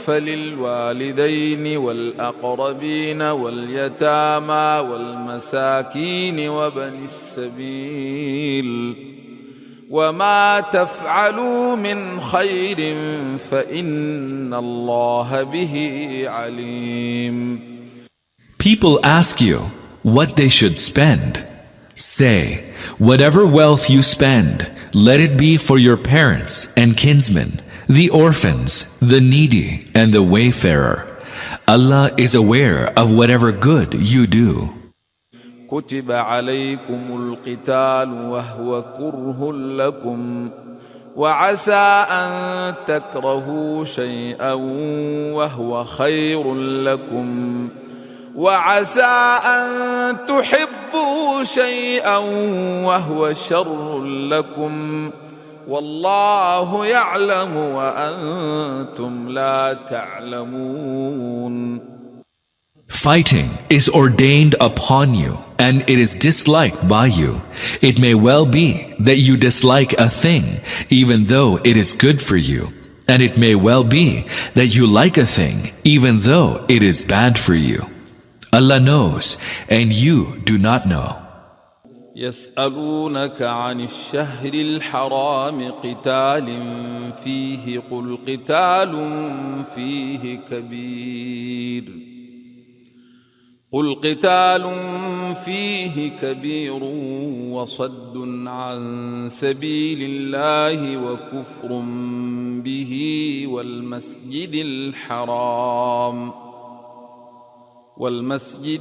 فللوالدين والأقربين واليتامى والمساكين وابن السبيل وما تفعلوا من خير فإن الله به عليم. People ask you what they should spend. Say, whatever wealth you spend, let it be for your parents and kinsmen, the orphans, the needy, and the wayfarer. Allah is aware of whatever good you do. كتب عليكم القتال وهو كره لكم وعسى أن تكرهوا شيئا وهو خير لكم وعسى أن تحبوا شيئا وهو شر لكم والله يعلم وأنتم لا تعلمون. Fighting is ordained upon you, and it is disliked by you. It may well be that you dislike a thing, even though it is good for you. And it may well be that you like a thing, even though it is bad for you. Allah knows, and you do not know. يسألونك عن الشهر الحرام قتال فيه قل قتال فيه كبير وصد عن سبيل الله وكفر به والمسجد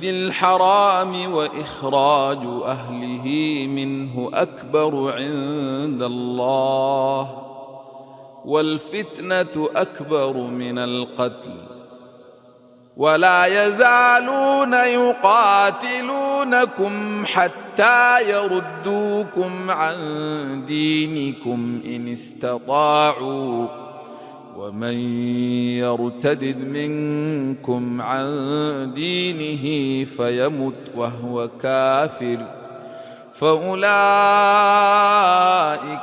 الحرام وإخراج أهله منه أكبر عند الله والفتنة أكبر من القتل ولا يزالون يقاتلونكم حتى يردوكم عن دينكم إن استطاعوا ومن يرتد منكم عن دينه فيمت وهو كافر فأولئك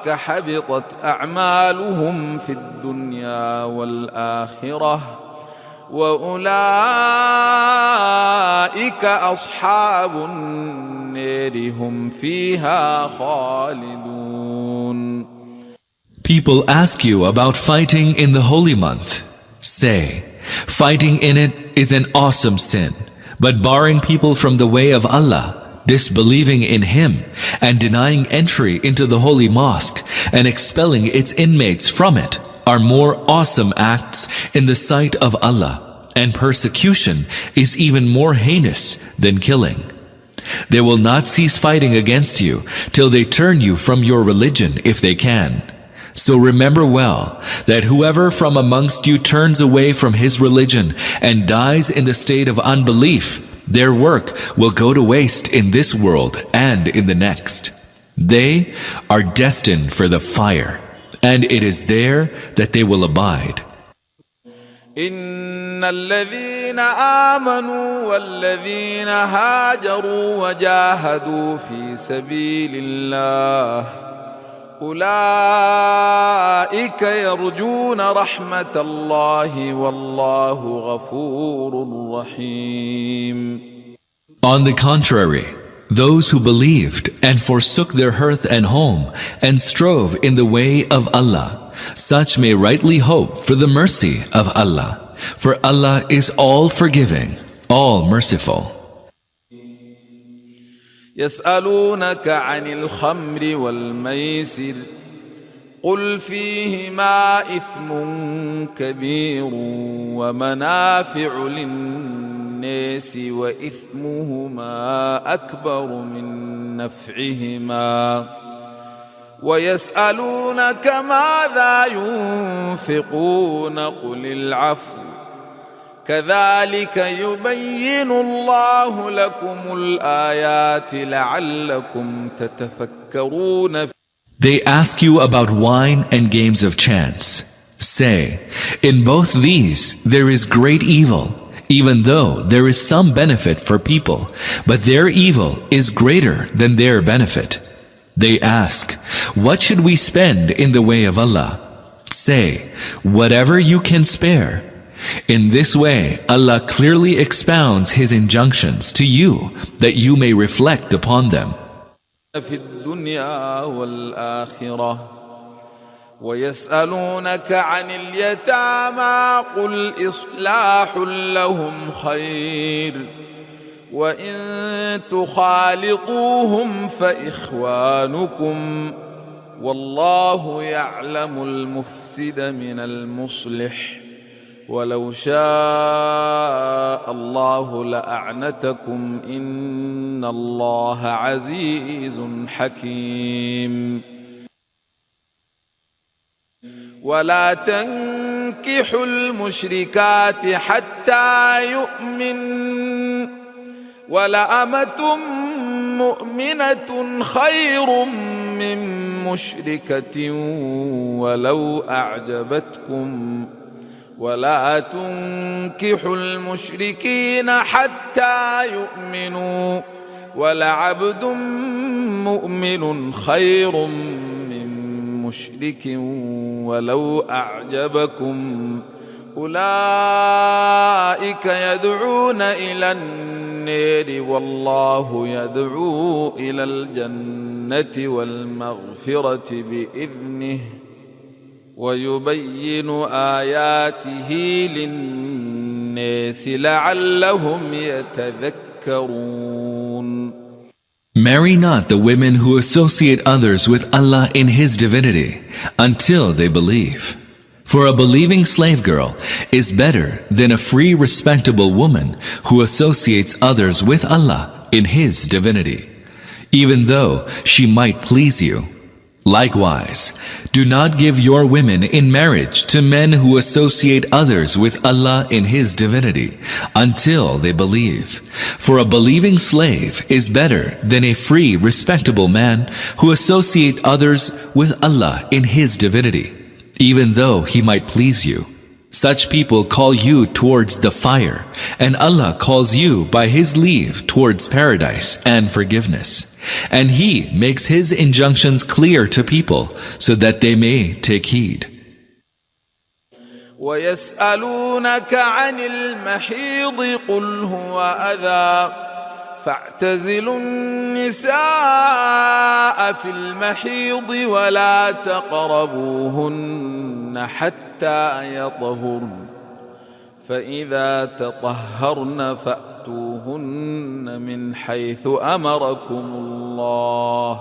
حبطت أعمالهم في الدنيا والآخرة وأولئك أصحاب النار هم فيها خالدون. People ask you about fighting in the holy month. Say, fighting in it is an awesome sin, but barring people from the way of Allah, disbelieving in Him, and denying entry into the holy mosque, and expelling its inmates from it, are more awesome acts in the sight of Allah, and persecution is even more heinous than killing. They will not cease fighting against you till they turn you from your religion if they can. So remember well that whoever from amongst you turns away from his religion and dies in the state of unbelief, their work will go to waste in this world and in the next. They are destined for the fire, and it is there that they will abide. إن الذين آمنوا والذين هاجروا وجاهدوا في سبيل الله أولئك يرجون رحمة الله والله غفور رحيم. On the contrary, those who believed and forsook their hearth and home and strove in the way of Allah, such may rightly hope for the mercy of Allah, for Allah is all forgiving, all merciful. يسألونك عن الخمر والميسر قل فيهما إثم كبير ومنافع للناس وإثمهما أكبر من نفعهما ويسألونك ماذا ينفقون قل العفو كذلك يبين الله لكم الآيات لعلكم تتفكرون. They ask you about wine and games of chance. Say, in both these there is great evil, even though there is some benefit for people, but their evil is greater than their benefit. They ask, what should we spend in the way of Allah? Say, whatever you can spare. In this way, Allah clearly expounds His injunctions to you that you may reflect upon them. في الدنيا والآخرة ويسألونك عن اليتامى قل إصلاح لهم خير وإن تخالطوهم فإخوانكم والله يعلم المفسد من المصلح ولو شاء الله لأعنتكم إن الله عزيز حكيم. ولا تنكحوا المشركات حتى يؤمن ولأمة مؤمنة خير من مشركة ولو أعجبتكم ولا تنكحوا المشركين حتى يؤمنوا ولعبد مؤمن خير من مشرك ولو أعجبكم أولئك يدعون إلى النار النار والله يدعو إلى الجنة والمغفرة بإذنه ويبين آياته للناس لعلهم يتذكرون. Marry not the women who associate others with Allah in His divinity until they believe. For a believing slave girl is better than a free respectable woman who associates others with Allah in His divinity, even though she might please you. Likewise, do not give your women in marriage to men who associate others with Allah in His divinity until they believe. For a believing slave is better than a free, respectable man who associate others with Allah in His divinity, even though he might please you. Such people call you towards the fire, and Allah calls you by His leave towards paradise and forgiveness. And He makes His injunctions clear to people so that they may take heed. ويسألونك عن المحيض قل هو أذى فاعتزلوا النساء في المحيض ولا تقربوهن حتى يطهرن فإذا تطهرن فأتوهن من حيث أمركم الله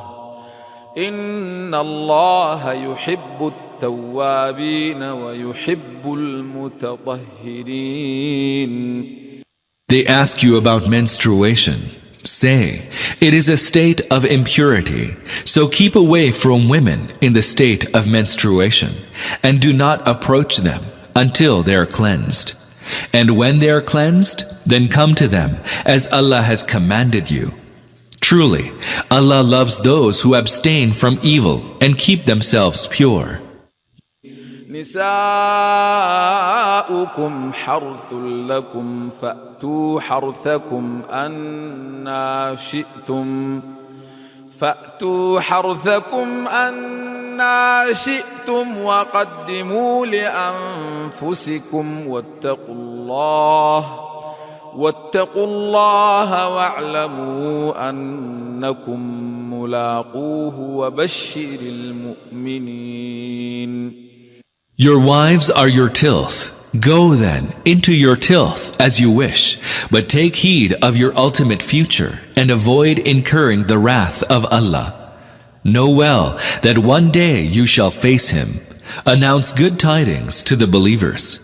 إن الله يحب التوابين ويحب المتطهرين. They ask you about menstruation. Say, it is a state of impurity, so keep away from women in the state of menstruation, and do not approach them until they are cleansed. And when they are cleansed, then come to them as Allah has commanded you. Truly, Allah loves those who abstain from evil and keep themselves pure. نساؤكم حرث لكم فأتوا حرثكم أنى شئتم وقدموا لأنفسكم واتقوا الله واعلموا أنكم ملاقوه وبشر المؤمنين. Your wives are your tilth. Go then into your tilth as you wish, but take heed of your ultimate future and avoid incurring the wrath of Allah. Know well that one day you shall face Him. Announce good tidings to the believers.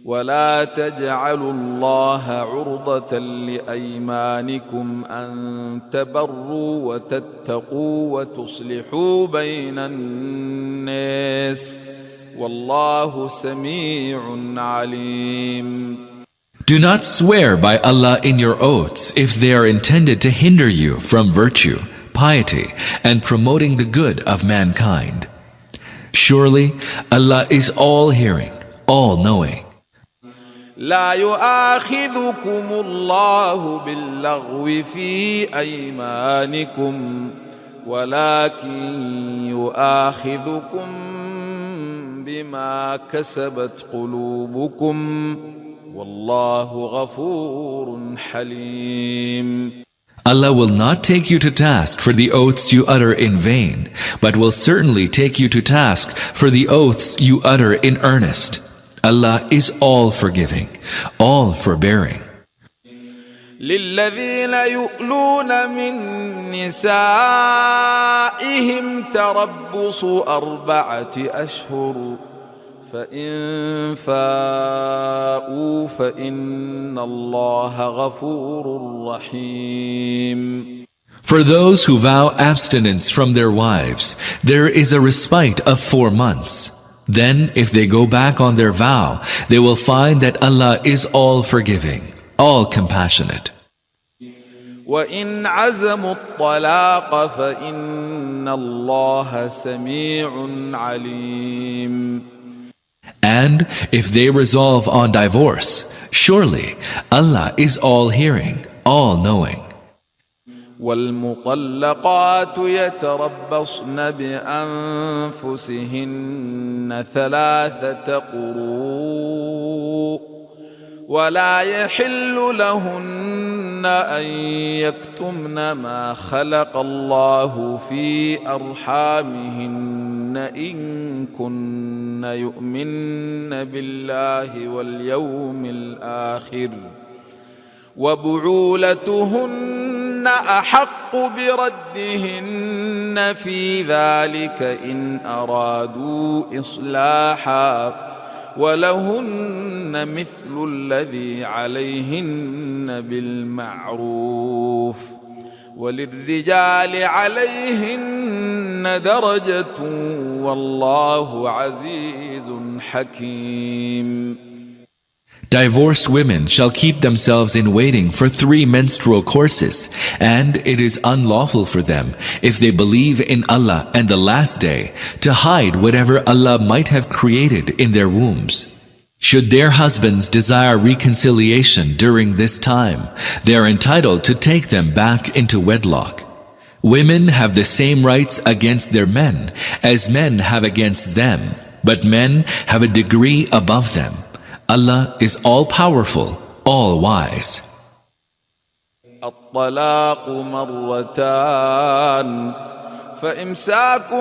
ولا تجعلوا الله عرضة لأيمانكم أن تبروا وتتقوا وتصلحوا بين الناس والله سميع عليم. Do not swear by Allah in your oaths if they are intended to hinder you from virtue, piety, and promoting the good of mankind. Surely Allah is all-hearing, all-knowing. لا يؤاخذكم الله باللغو في أيمانكم ولكن يؤاخذكم بما كسبت قلوبكم والله غفور حليم. Allah will not take you to task for the oaths you utter in vain, but will certainly take you to task for the oaths you utter in earnest. Allah is all forgiving, all forbearing. للذين يؤلون من نسائهم تربص 4 أشهر فإن فاءوا فإن الله غفور رحيم. For those who vow abstinence from their wives, there is a respite of 4 months. Then, if they go back on their vow, they will find that Allah is all forgiving, all compassionate. وَإِنْ عَزَمُوا الطَّلَاقَ فَإِنَّ اللَّهَ سَمِيعٌ عَلِيمٌ. And if they resolve on divorce, surely Allah is all-hearing, all-knowing. والمطلقات يتربصن بأنفسهن 3 قروء ولا يحل لهن أن يكتمن ما خلق الله في أرحامهن إن كن يؤمن بالله واليوم الآخر وبعولتهن أحق بردهن في ذلك إن أرادوا إصلاحا ولهن مثل الذي عليهن بالمعروف وللرجال عليهن درجة والله عزيز حكيم. Divorced women shall keep themselves in waiting for 3 menstrual courses, and it is unlawful for them, if they believe in Allah and the Last Day, to hide whatever Allah might have created in their wombs. Should their husbands desire reconciliation during this time, they are entitled to take them back into wedlock. Women have the same rights against their men as men have against them, but men have a degree above them. Allah is all-powerful, all-wise. الطلاق مرتان فإمساك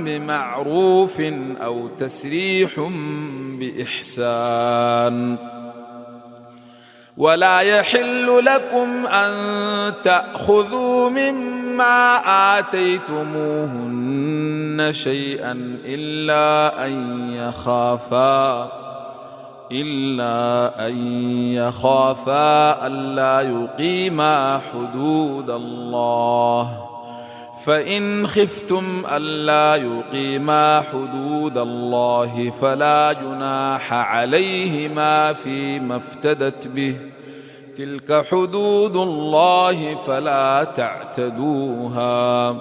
بمعروف أو تسريح بإحسان ولا يحل لكم أن تأخذوا مما آتيتموهن شيئا إلا أن يخافا ألا يقيما حدود الله فإن خفتم ألا يقيما حدود الله فلا جناح عليهما فيما افتدت به تلك حدود الله فلا تعتدوها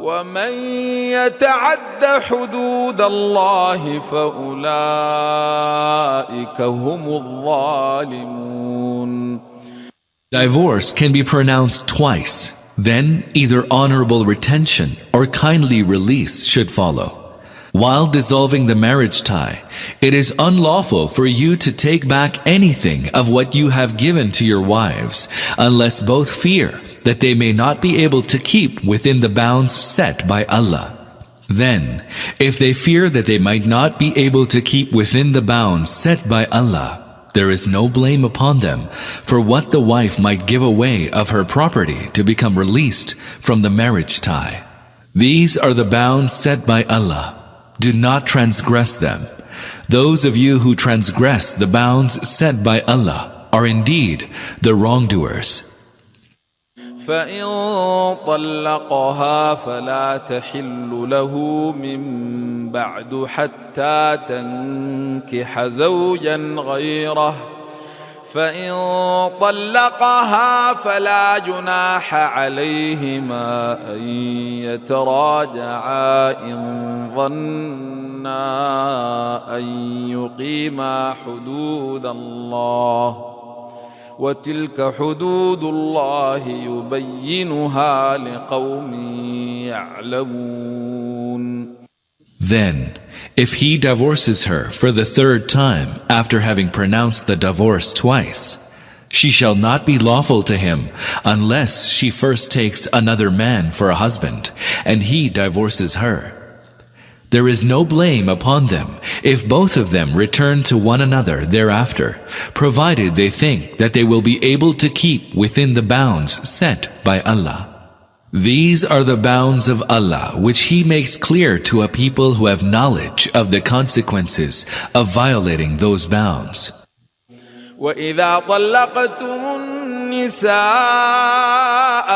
ومن يتعد حدود الله فأولئك هم الظالمون. Divorce can be pronounced twice. Then either honorable retention or kindly release should follow. While dissolving the marriage tie, it is unlawful for you to take back anything of what you have given to your wives, unless both fear that they may not be able to keep within the bounds set by Allah. Then, if they fear that they might not be able to keep within the bounds set by Allah, there is no blame upon them for what the wife might give away of her property to become released from the marriage tie. These are the bounds set by Allah. Do not transgress them. Those of you who transgress the bounds set by Allah are indeed the wrongdoers. فإن طلقها فلا تحل له من بعد حتى تنكح زوجا غيره فإن طلقها فلا جناح عليهما أن يتراجعا إن ظنا أن يقيما حدود الله وتلك حدود الله يبينها لقوم يعلمون. Then, if he divorces her for the 3rd time after having pronounced the divorce twice, she shall not be lawful to him unless she first takes another man for a husband, and he divorces her. There is no blame upon them if both of them return to one another thereafter, provided they think that they will be able to keep within the bounds set by Allah. These are the bounds of Allah which He makes clear to a people who have knowledge of the consequences of violating those bounds. وَإِذَا طَلَّقْتُمُ النِّسَاءَ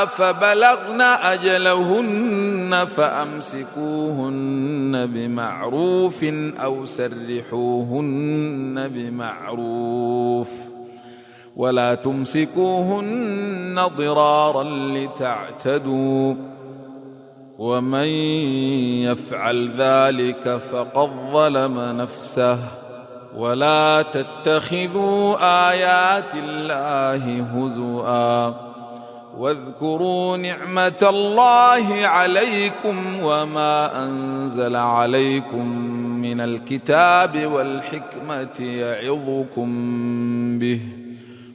فَبَلَغْنَ أَجَلَهُنَّ فَأَمْسِكُوهُنَّ بِمَعْرُوفٍ أَوْ سَرِّحُوهُنَّ بِمَعْرُوفٍ ولا تمسكوهن ضرارا لتعتدوا ومن يفعل ذلك فقد ظلم نفسه ولا تتخذوا آيات الله هزؤا واذكروا نعمة الله عليكم وما أنزل عليكم من الكتاب والحكمة يعظكم به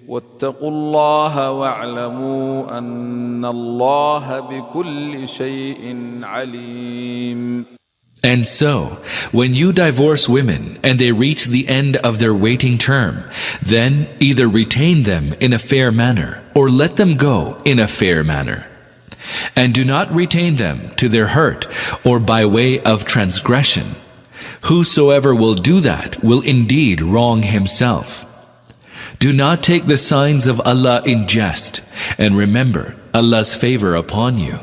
واتقوا الله واعلموا أن الله بكل شيء عليم. And so, when you divorce women and they reach the end of their waiting term, then either retain them in a fair manner or let them go in a fair manner. And do not retain them to their hurt or by way of transgression. Whosoever will do that will indeed wrong himself. Do not take the signs of Allah in jest, and remember Allah's favor upon you.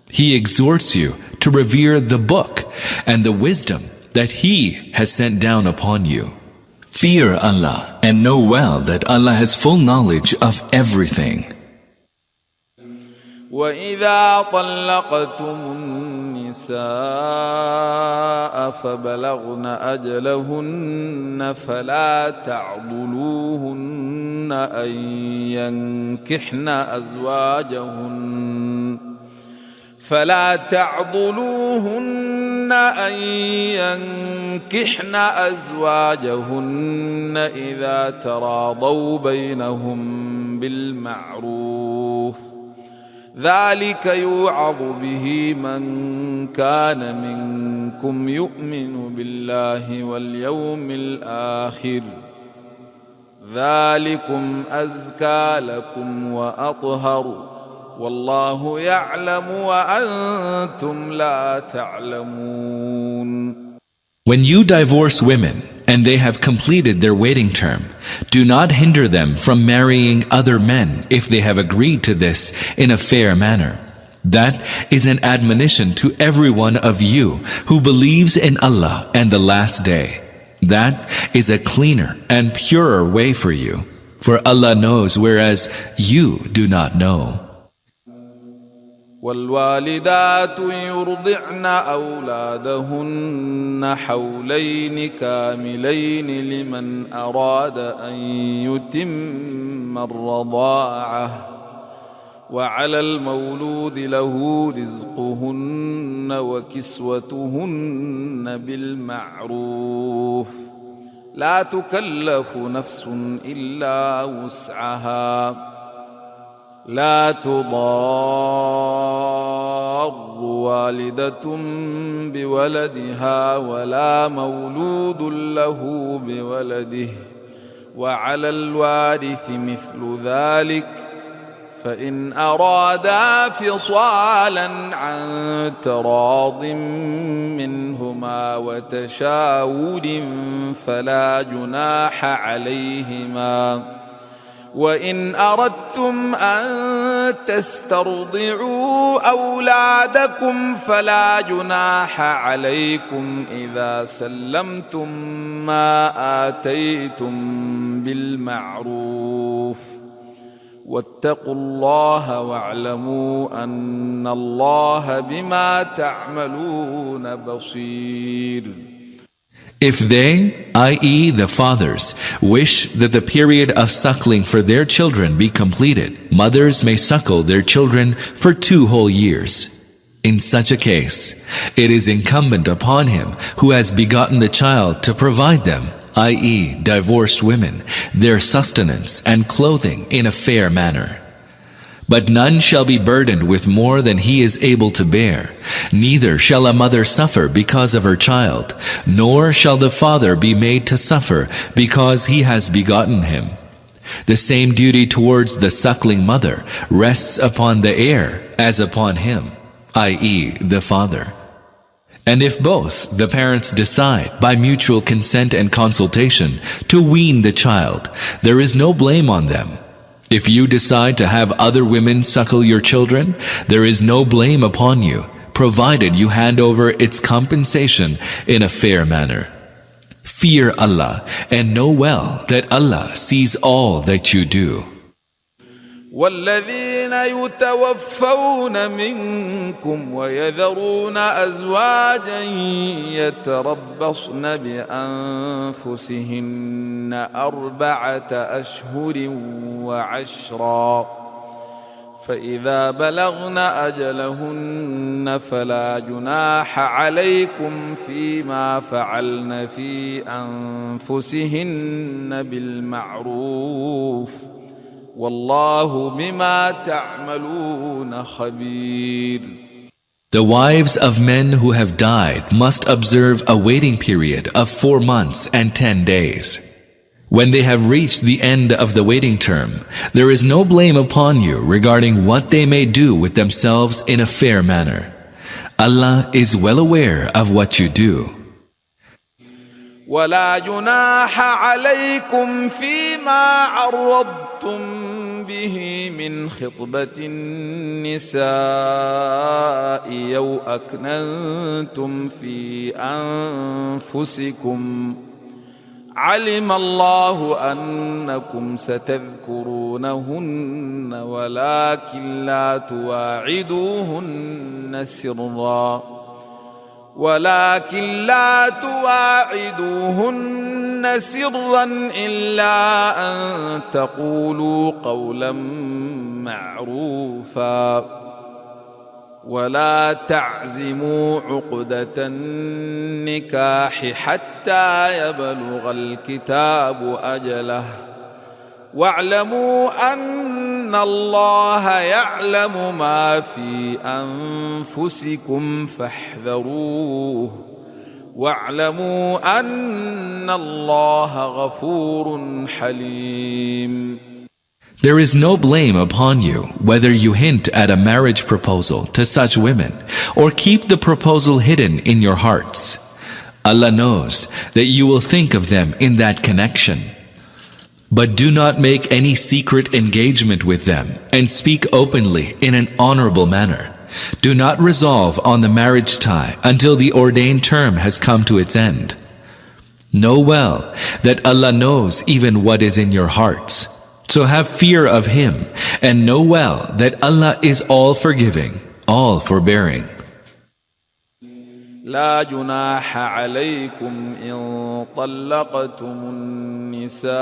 He exhorts you to revere the book and the wisdom that He has sent down upon you. Fear Allah and know well that Allah has full knowledge of everything. وَإِذَا طَلَّقْتُمُ النِّسَاءَ فَبَلَغْنَ أَجَلَهُنَّ فلا تعضلوهن أن ينكحن أزواجهن إذا تراضوا بينهم بالمعروف ذلك يوعظ به من كان منكم يؤمن بالله واليوم الآخر ذلكم أزكى لكم وأطهر والله يعلم وأنتم لا تعلمون. When you divorce women and they have completed their waiting term, do not hinder them from marrying other men if they have agreed to this in a fair manner. That is an admonition to every one of you who believes in Allah and the last day. That is a cleaner and purer way for you, for Allah knows whereas you do not know. والوالدات يرضعن أولادهن حولين كاملين لمن أراد أن يتم الرضاعة وعلى المولود له رزقهن وكسوتهن بالمعروف لا تكلف نفس إلا وسعها لا تضار والدة بولدها ولا مولود له بولده وعلى الوارث مثل ذلك فإن أرادا فصالا عن تراض منهما وتشاور فلا جناح عليهما وإن أردتم أن تسترضعوا أولادكم فلا جناح عليكم إذا سلمتم ما آتيتم بالمعروف واتقوا الله واعلموا أن الله بما تعملون بصير. If they, i.e. the fathers, wish that the period of suckling for their children be completed, mothers may suckle their children for 2 whole years. In such a case, it is incumbent upon him who has begotten the child to provide them, i.e. divorced women, their sustenance and clothing in a fair manner. But none shall be burdened with more than he is able to bear. Neither shall a mother suffer because of her child, nor shall the father be made to suffer because he has begotten him. The same duty towards the suckling mother rests upon the heir as upon him, i.e. the father. And if both the parents decide by mutual consent and consultation to wean the child, there is no blame on them. If you decide to have other women suckle your children, there is no blame upon you, provided you hand over its compensation in a fair manner. Fear Allah and know well that Allah sees all that you do. والذين يتوفون منكم ويذرون أزواجا يتربصن بأنفسهن 4 أشهر وعشرا فإذا بلغن أجلهن فلا جناح عليكم فيما فعلن في أنفسهن بالمعروف والله بما تعملون خبير. The wives of men who have died must observe a waiting period of 4 months and 10 days. When they have reached the end of the waiting term, there is no blame upon you regarding what they may do with themselves in a fair manner. Allah is well aware of what you do. ولا جناح عليكم فيما عرضتم به من خطبة النساء أو أكننتم في أنفسكم علم الله أنكم ستذكرونهن ولكن لا تواعدوهن سرا إلا أن تقولوا قولا معروفا ولا تعزموا عقدة النكاح حتى يبلغ الكتاب أجله واعلموا أن الله يعلم ما في أنفسكم فاحذروه واعلموا أن الله غفور حليم. There is no blame upon you whether you hint at a marriage proposal to such women or keep the proposal hidden in your hearts. Allah knows that you will think of them in that connection. But do not make any secret engagement with them and speak openly in an honorable manner. Do not resolve on the marriage tie until the ordained term has come to its end. Know well that Allah knows even what is in your hearts. So have fear of Him and know well that Allah is all forgiving, all forbearing. لا جناح عليكم إن طلقتم النساء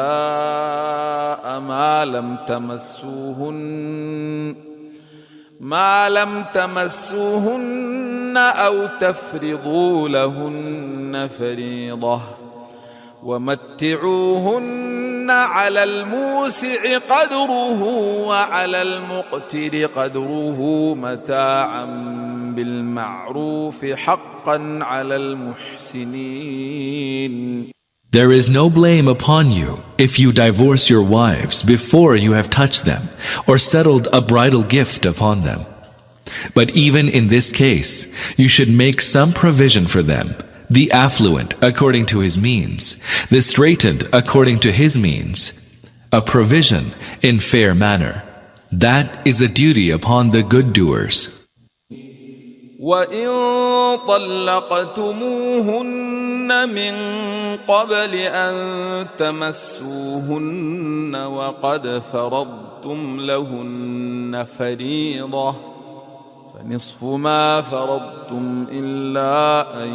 ما لم تمسوهن أو تفرضوا لهن فريضة ومتعوهن على الموسع قدره وعلى المقتر قدره متاعا بالمعروف حقا على المحسنين. There is no blame upon you if you divorce your wives before you have touched them or settled a bridal gift upon them. But even in this case, you should make some provision for them, the affluent according to his means, the straitened according to his means, a provision in fair manner. That is a duty upon the good doers. وَإِن طَلَّقْتُمُوهُنَّ مِن قَبْلِ أَن تَمَسُّوهُنَّ وَقَدْ فَرَضْتُمْ لَهُنَّ فَرِيضَةً فَنِصْفُ مَا فَرَضْتُمْ إِلَّا أَن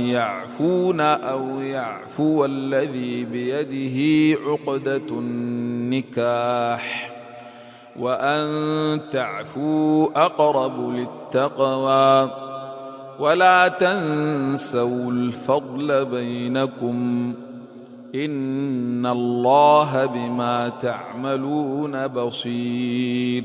يَعْفُونَ أَوْ يَعْفُوَ الَّذِي بِيَدِهِ عُقْدَةُ النِّكَاحِ وأن تعفوا أقرب للتقوى ولا تنسوا الفضل بينكم إن الله بما تعملون بصير.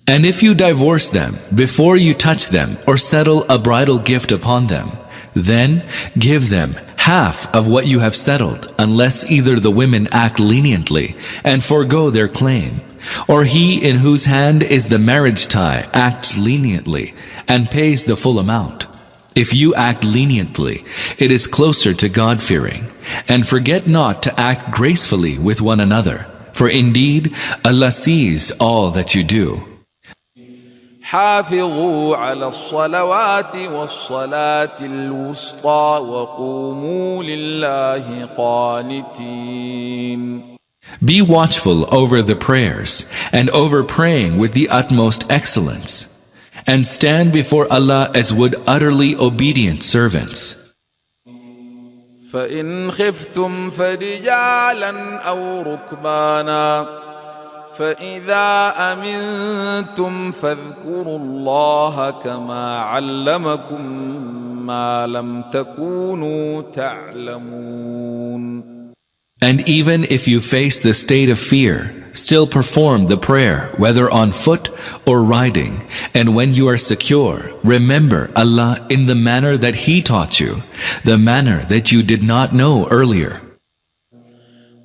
And if you divorce them before you touch them or settle a bridal gift upon them, then give them half of what you have settled, unless either the women act leniently and forego their claim, or he in whose hand is the marriage tie acts leniently and pays the full amount. If you act leniently, it is closer to God-fearing, and forget not to act gracefully with one another, for indeed Allah sees all that you do. حافظوا على الصلوات والصلاة الوسطى وقوموا لله قانتين. Be watchful over the prayers and over praying with the utmost excellence, and stand before Allah as would utterly obedient servants. فإن خفتم فرجالا أو ركبانا فإذا أمنتم فاذكروا الله كما علمكم ما لم تكونوا تعلمون. And even if you face the state of fear, still perform the prayer, whether on foot or riding, and when you are secure, remember Allah in the manner that He taught you, the manner that you did not know earlier.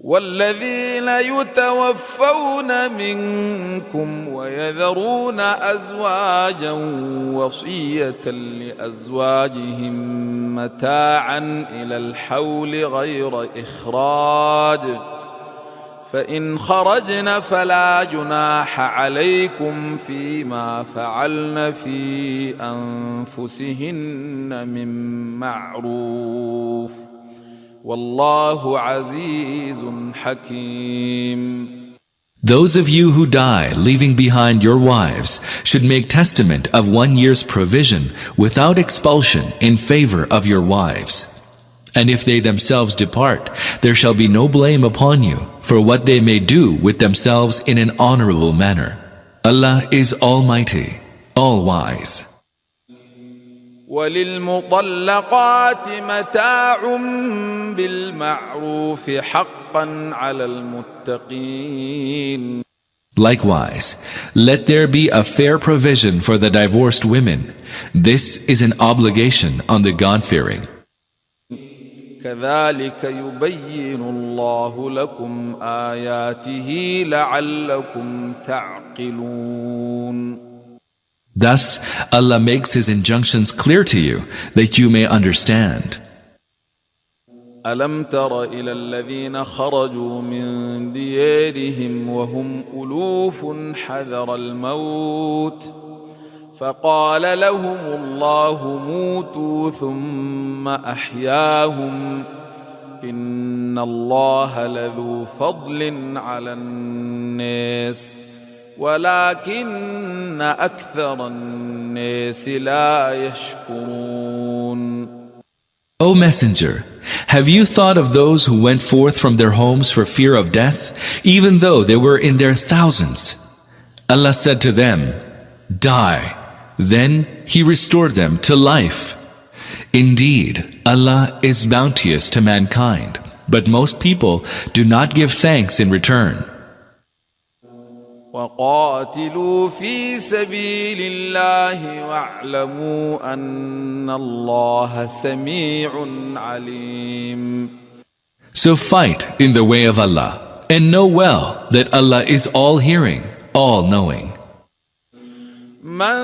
والذين يتوفون منكم ويذرون أزواجا وصية لأزواجهم متاعا إلى الحول غير إخراج فإن خرجن فلا جناح عليكم فيما فعلن في أنفسهن من معروف والله عزيز حكيم. Those of you who die leaving behind your wives should make testament of 1 year's provision without expulsion in favor of your wives. And if they themselves depart, there shall be no blame upon you for what they may do with themselves in an honorable manner. Allah is Almighty, All-Wise. وللمطلقات متاع بالمعروف حقا على المتقين. Likewise, let there be a fair provision for the divorced women. This is an obligation on the God-fearing. كذلك يبين الله لكم آياته لعلكم تعقلون. Thus, Allah makes His injunctions clear to you, that you may understand. ألم تر إلى الذين خرجوا من ديارهم وهم ألوف حذر الموت فقال لهم الله موتوا ثم أحياهم إن الله لذو فضل على الناس ولكن أكثر الناس لا يشكرون. O Messenger, have you thought of those who went forth from their homes for fear of death, even though they were in their thousands? Allah said to them, Die. Then He restored them to life. Indeed, Allah is bounteous to mankind, but most people do not give thanks in return. وقاتلوا في سبيل الله واعلموا أن الله سميع عليم. So fight in the way of Allah, and know well that Allah is all-hearing, all-knowing. من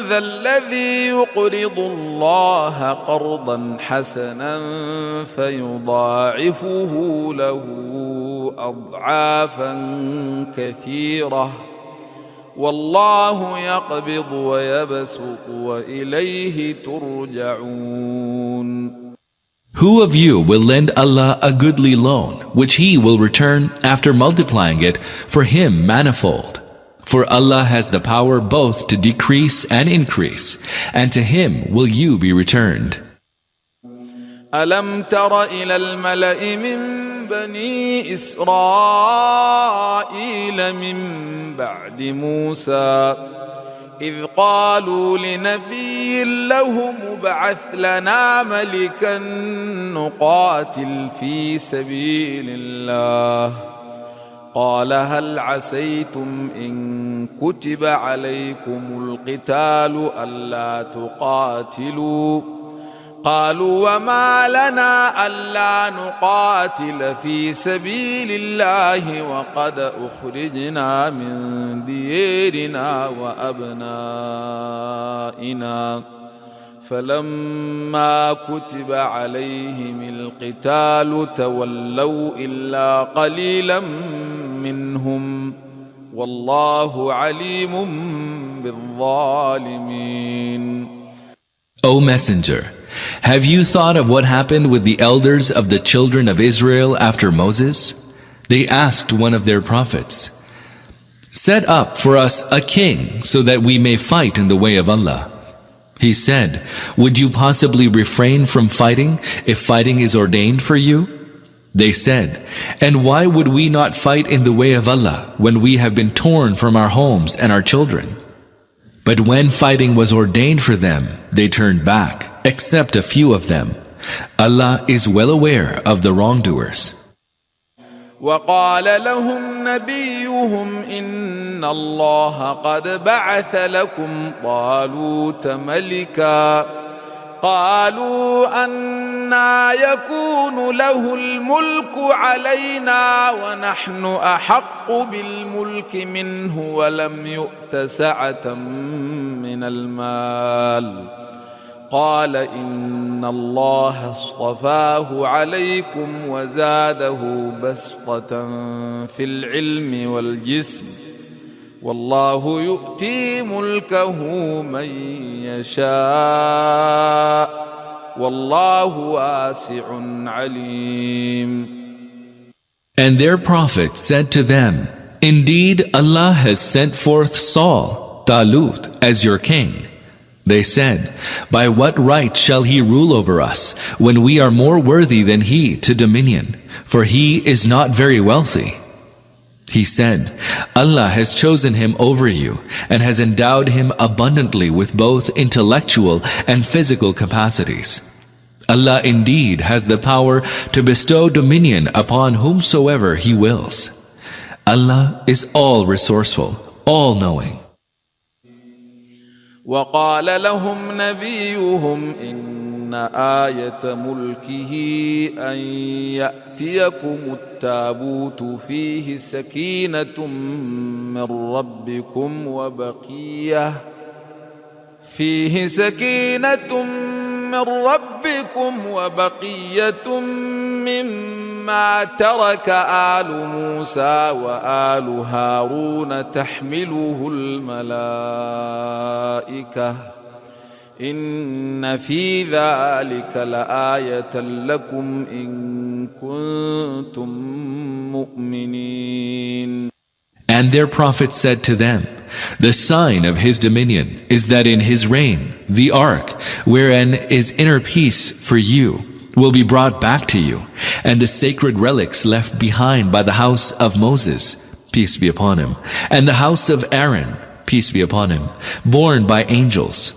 ذا الذي يقرض الله قرضا حسنا فيضاعفه له أضعافا كثيرة والله يقبض ويبسط وإليه ترجعون. Who of you will lend Allah a goodly loan, which He will return after multiplying it for him manifold? For Allah has the power both to decrease and increase, and to Him will you be returned. ألم تر إلى الملأ من بني إسرائيل من بعد موسى إذ قالوا لنبي له ابعث لنا ملكا نقاتل في سبيل الله قال هل عسيتم إن كتب عليكم القتال ألا تقاتلوا قالوا وما لنا ألا نقاتل في سبيل الله وقد أخرجنا من ديارنا وأبنائنا فلما كتب عليهم القتال تولوا إلا قليلا منهم والله عليم بالظالمين. O Messenger, have you thought of what happened with the elders of the children of Israel after Moses? They asked one of their prophets, Set up for us a king so that we may fight in the way of Allah. He said, Would you possibly refrain from fighting if fighting is ordained for you? They said, And why would we not fight in the way of Allah when we have been torn from our homes and our children? But when fighting was ordained for them, they turned back, except a few of them. Allah is well aware of the wrongdoers. وقال لهم نبيهم إن الله قد بعث لكم طالوت ملكا قالوا أنى يكون له الملك علينا ونحن أحق بالملك منه ولم يؤت سعة من المال قال إن الله اصطفاه عليكم وزاده بسطة في العلم والجسم والله يؤتي ملكه من يشاء والله واسع عليم. And their prophet said to them, Indeed, Allah has sent forth Saul, Talut, as your king. They said, By what right shall he rule over us, when we are more worthy than he to dominion? For he is not very wealthy. He said, Allah has chosen him over you, and has endowed him abundantly with both intellectual and physical capacities. Allah indeed has the power to bestow dominion upon whomsoever he wills. Allah is all resourceful, all knowing. وقال لهم نبيهم إن آية ملكه أن يأتيكم التابوت فيه سكينة من ربكم وبقية مما ترك آل موسى وآل هارون تحمله الملائكة إن في ذلك لآية لكم إن كنتم مؤمنين. And their prophet said to them, The sign of his dominion is that in his reign, the ark, wherein is inner peace for you, will be brought back to you, and the sacred relics left behind by the house of Moses, peace be upon him, and the house of Aaron, peace be upon him, borne by angels.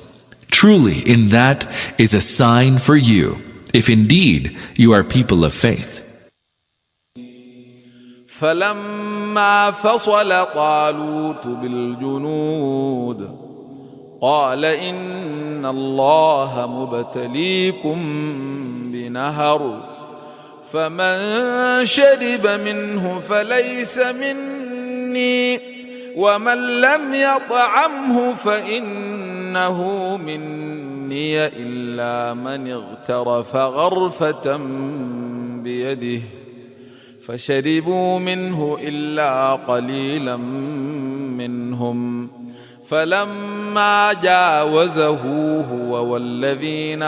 Truly in that is a sign for you, if indeed you are people of faith. فلما فصل طالوت بالجنود قال إن الله مبتليكم بنهر فمن شرب منه فليس مني ومن لم يطعمه فإنه مني إلا من اغترف غرفة بيده فشربوا منه إلا قليلا منهم فلما جاوزه هو والذين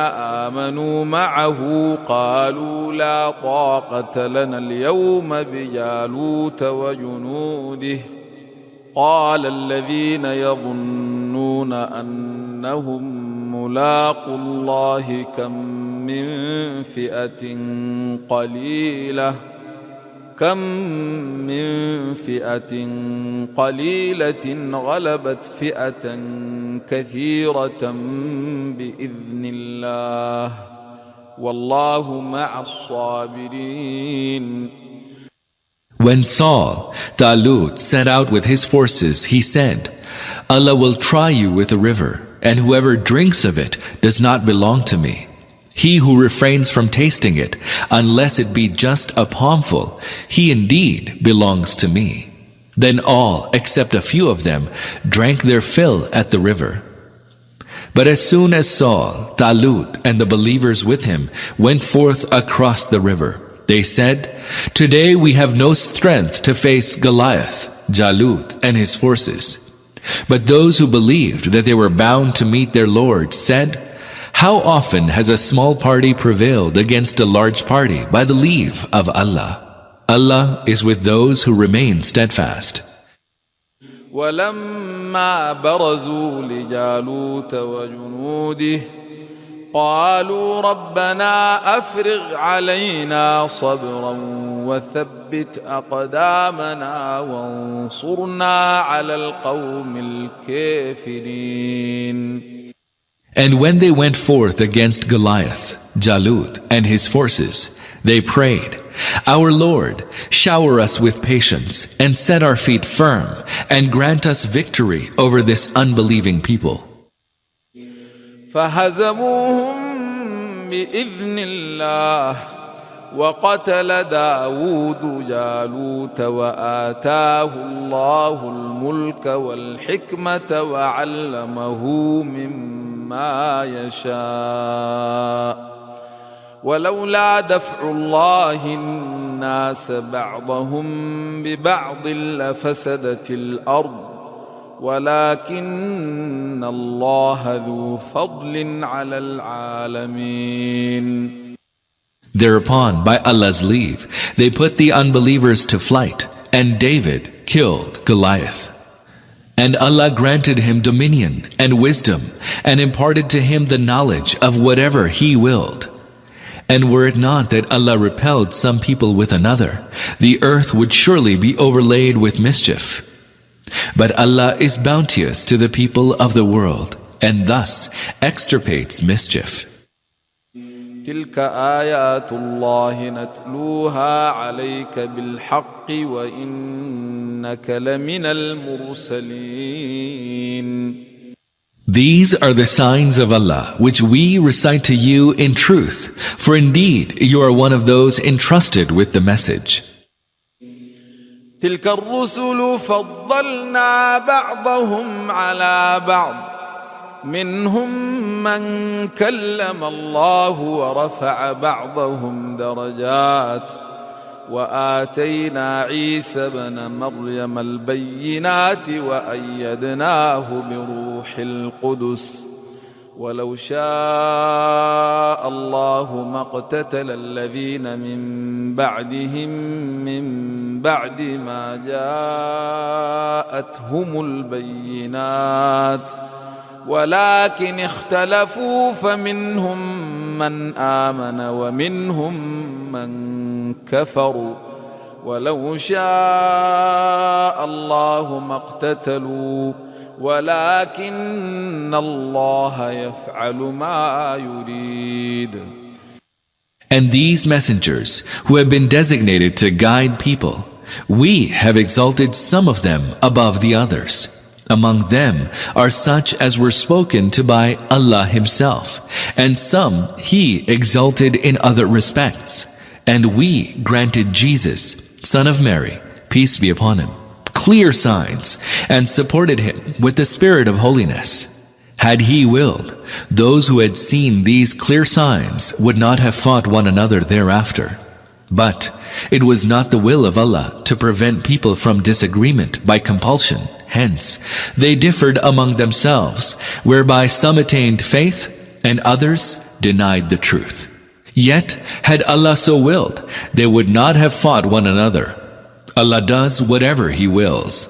آمنوا معه قالوا لا طاقة لنا اليوم بجالوت وجنوده قال الذين يظنون أنهم ملاقو الله كم من فئة قليلة غلبت فئة كثيرة بإذن الله والله مع الصابرين. When Saul, Talut, set out with his forces, he said, Allah will try you with a river, and whoever drinks of it does not belong to me. He who refrains from tasting it, unless it be just a palmful, he indeed belongs to me. Then all, except a few of them, drank their fill at the river. But as soon as Saul, Talut, and the believers with him went forth across the river, they said, Today we have no strength to face Goliath, Jalut, and his forces. But those who believed that they were bound to meet their Lord said, How often has a small party prevailed against a large party by the leave of Allah? Allah is with those who remain steadfast. ولما برزوا لجالوت وجنوده قالوا ربنا أفرغ علينا صبرا وثبت أقدامنا وانصرنا على القوم الكافرين. And when they went forth against Goliath, Jalut, and his forces, they prayed, Our Lord, shower us with patience and set our feet firm and grant us victory over this unbelieving people. فهزموهم بإذن الله وقتل داود جالوت وآتاه الله الملك والحكمة وعلمه مما يشاء ولولا دفع الله الناس بعضهم ببعض لفسدت الأرض ولكن الله ذو فضل على العالمين. Thereupon, by Allah's leave, they put the unbelievers to flight, and David killed Goliath. And Allah granted him dominion and wisdom, and imparted to him the knowledge of whatever He willed. And were it not that Allah repelled some people with another, the earth would surely be overlaid with mischief. But Allah is bounteous to the people of the world, and thus extirpates mischief. تلك آيات الله نتلوها عليك بالحق وإنك لمن المرسلين. These are the signs of Allah which we recite to you in truth, for indeed you are one of those entrusted with the message. تلك الرسل فضلنا بعضهم على بعض منهم من كلم الله ورفع بعضهم درجات وآتينا عيسى ابن مريم البينات وأيدناه بروح القدس ولو شاء الله ما اقتتل الذين من بعدهم من بعد ما جاءتهم البينات ولكن اختلفوا فمنهم من آمن ومنهم من كفروا ولو شاء الله ما اقتتلوا ولكن الله يفعل ما يريد. And these messengers who have been designated to guide people, we have exalted some of them above the others. Among them are such as were spoken to by Allah Himself, and some He exalted in other respects. And we granted Jesus, son of Mary, peace be upon him, clear signs, and supported him with the spirit of holiness. Had He willed, those who had seen these clear signs would not have fought one another thereafter. But it was not the will of Allah to prevent people from disagreement by compulsion. Hence, they differed among themselves, whereby some attained faith and others denied the truth. Yet, had Allah so willed, they would not have fought one another. Allah does whatever He wills.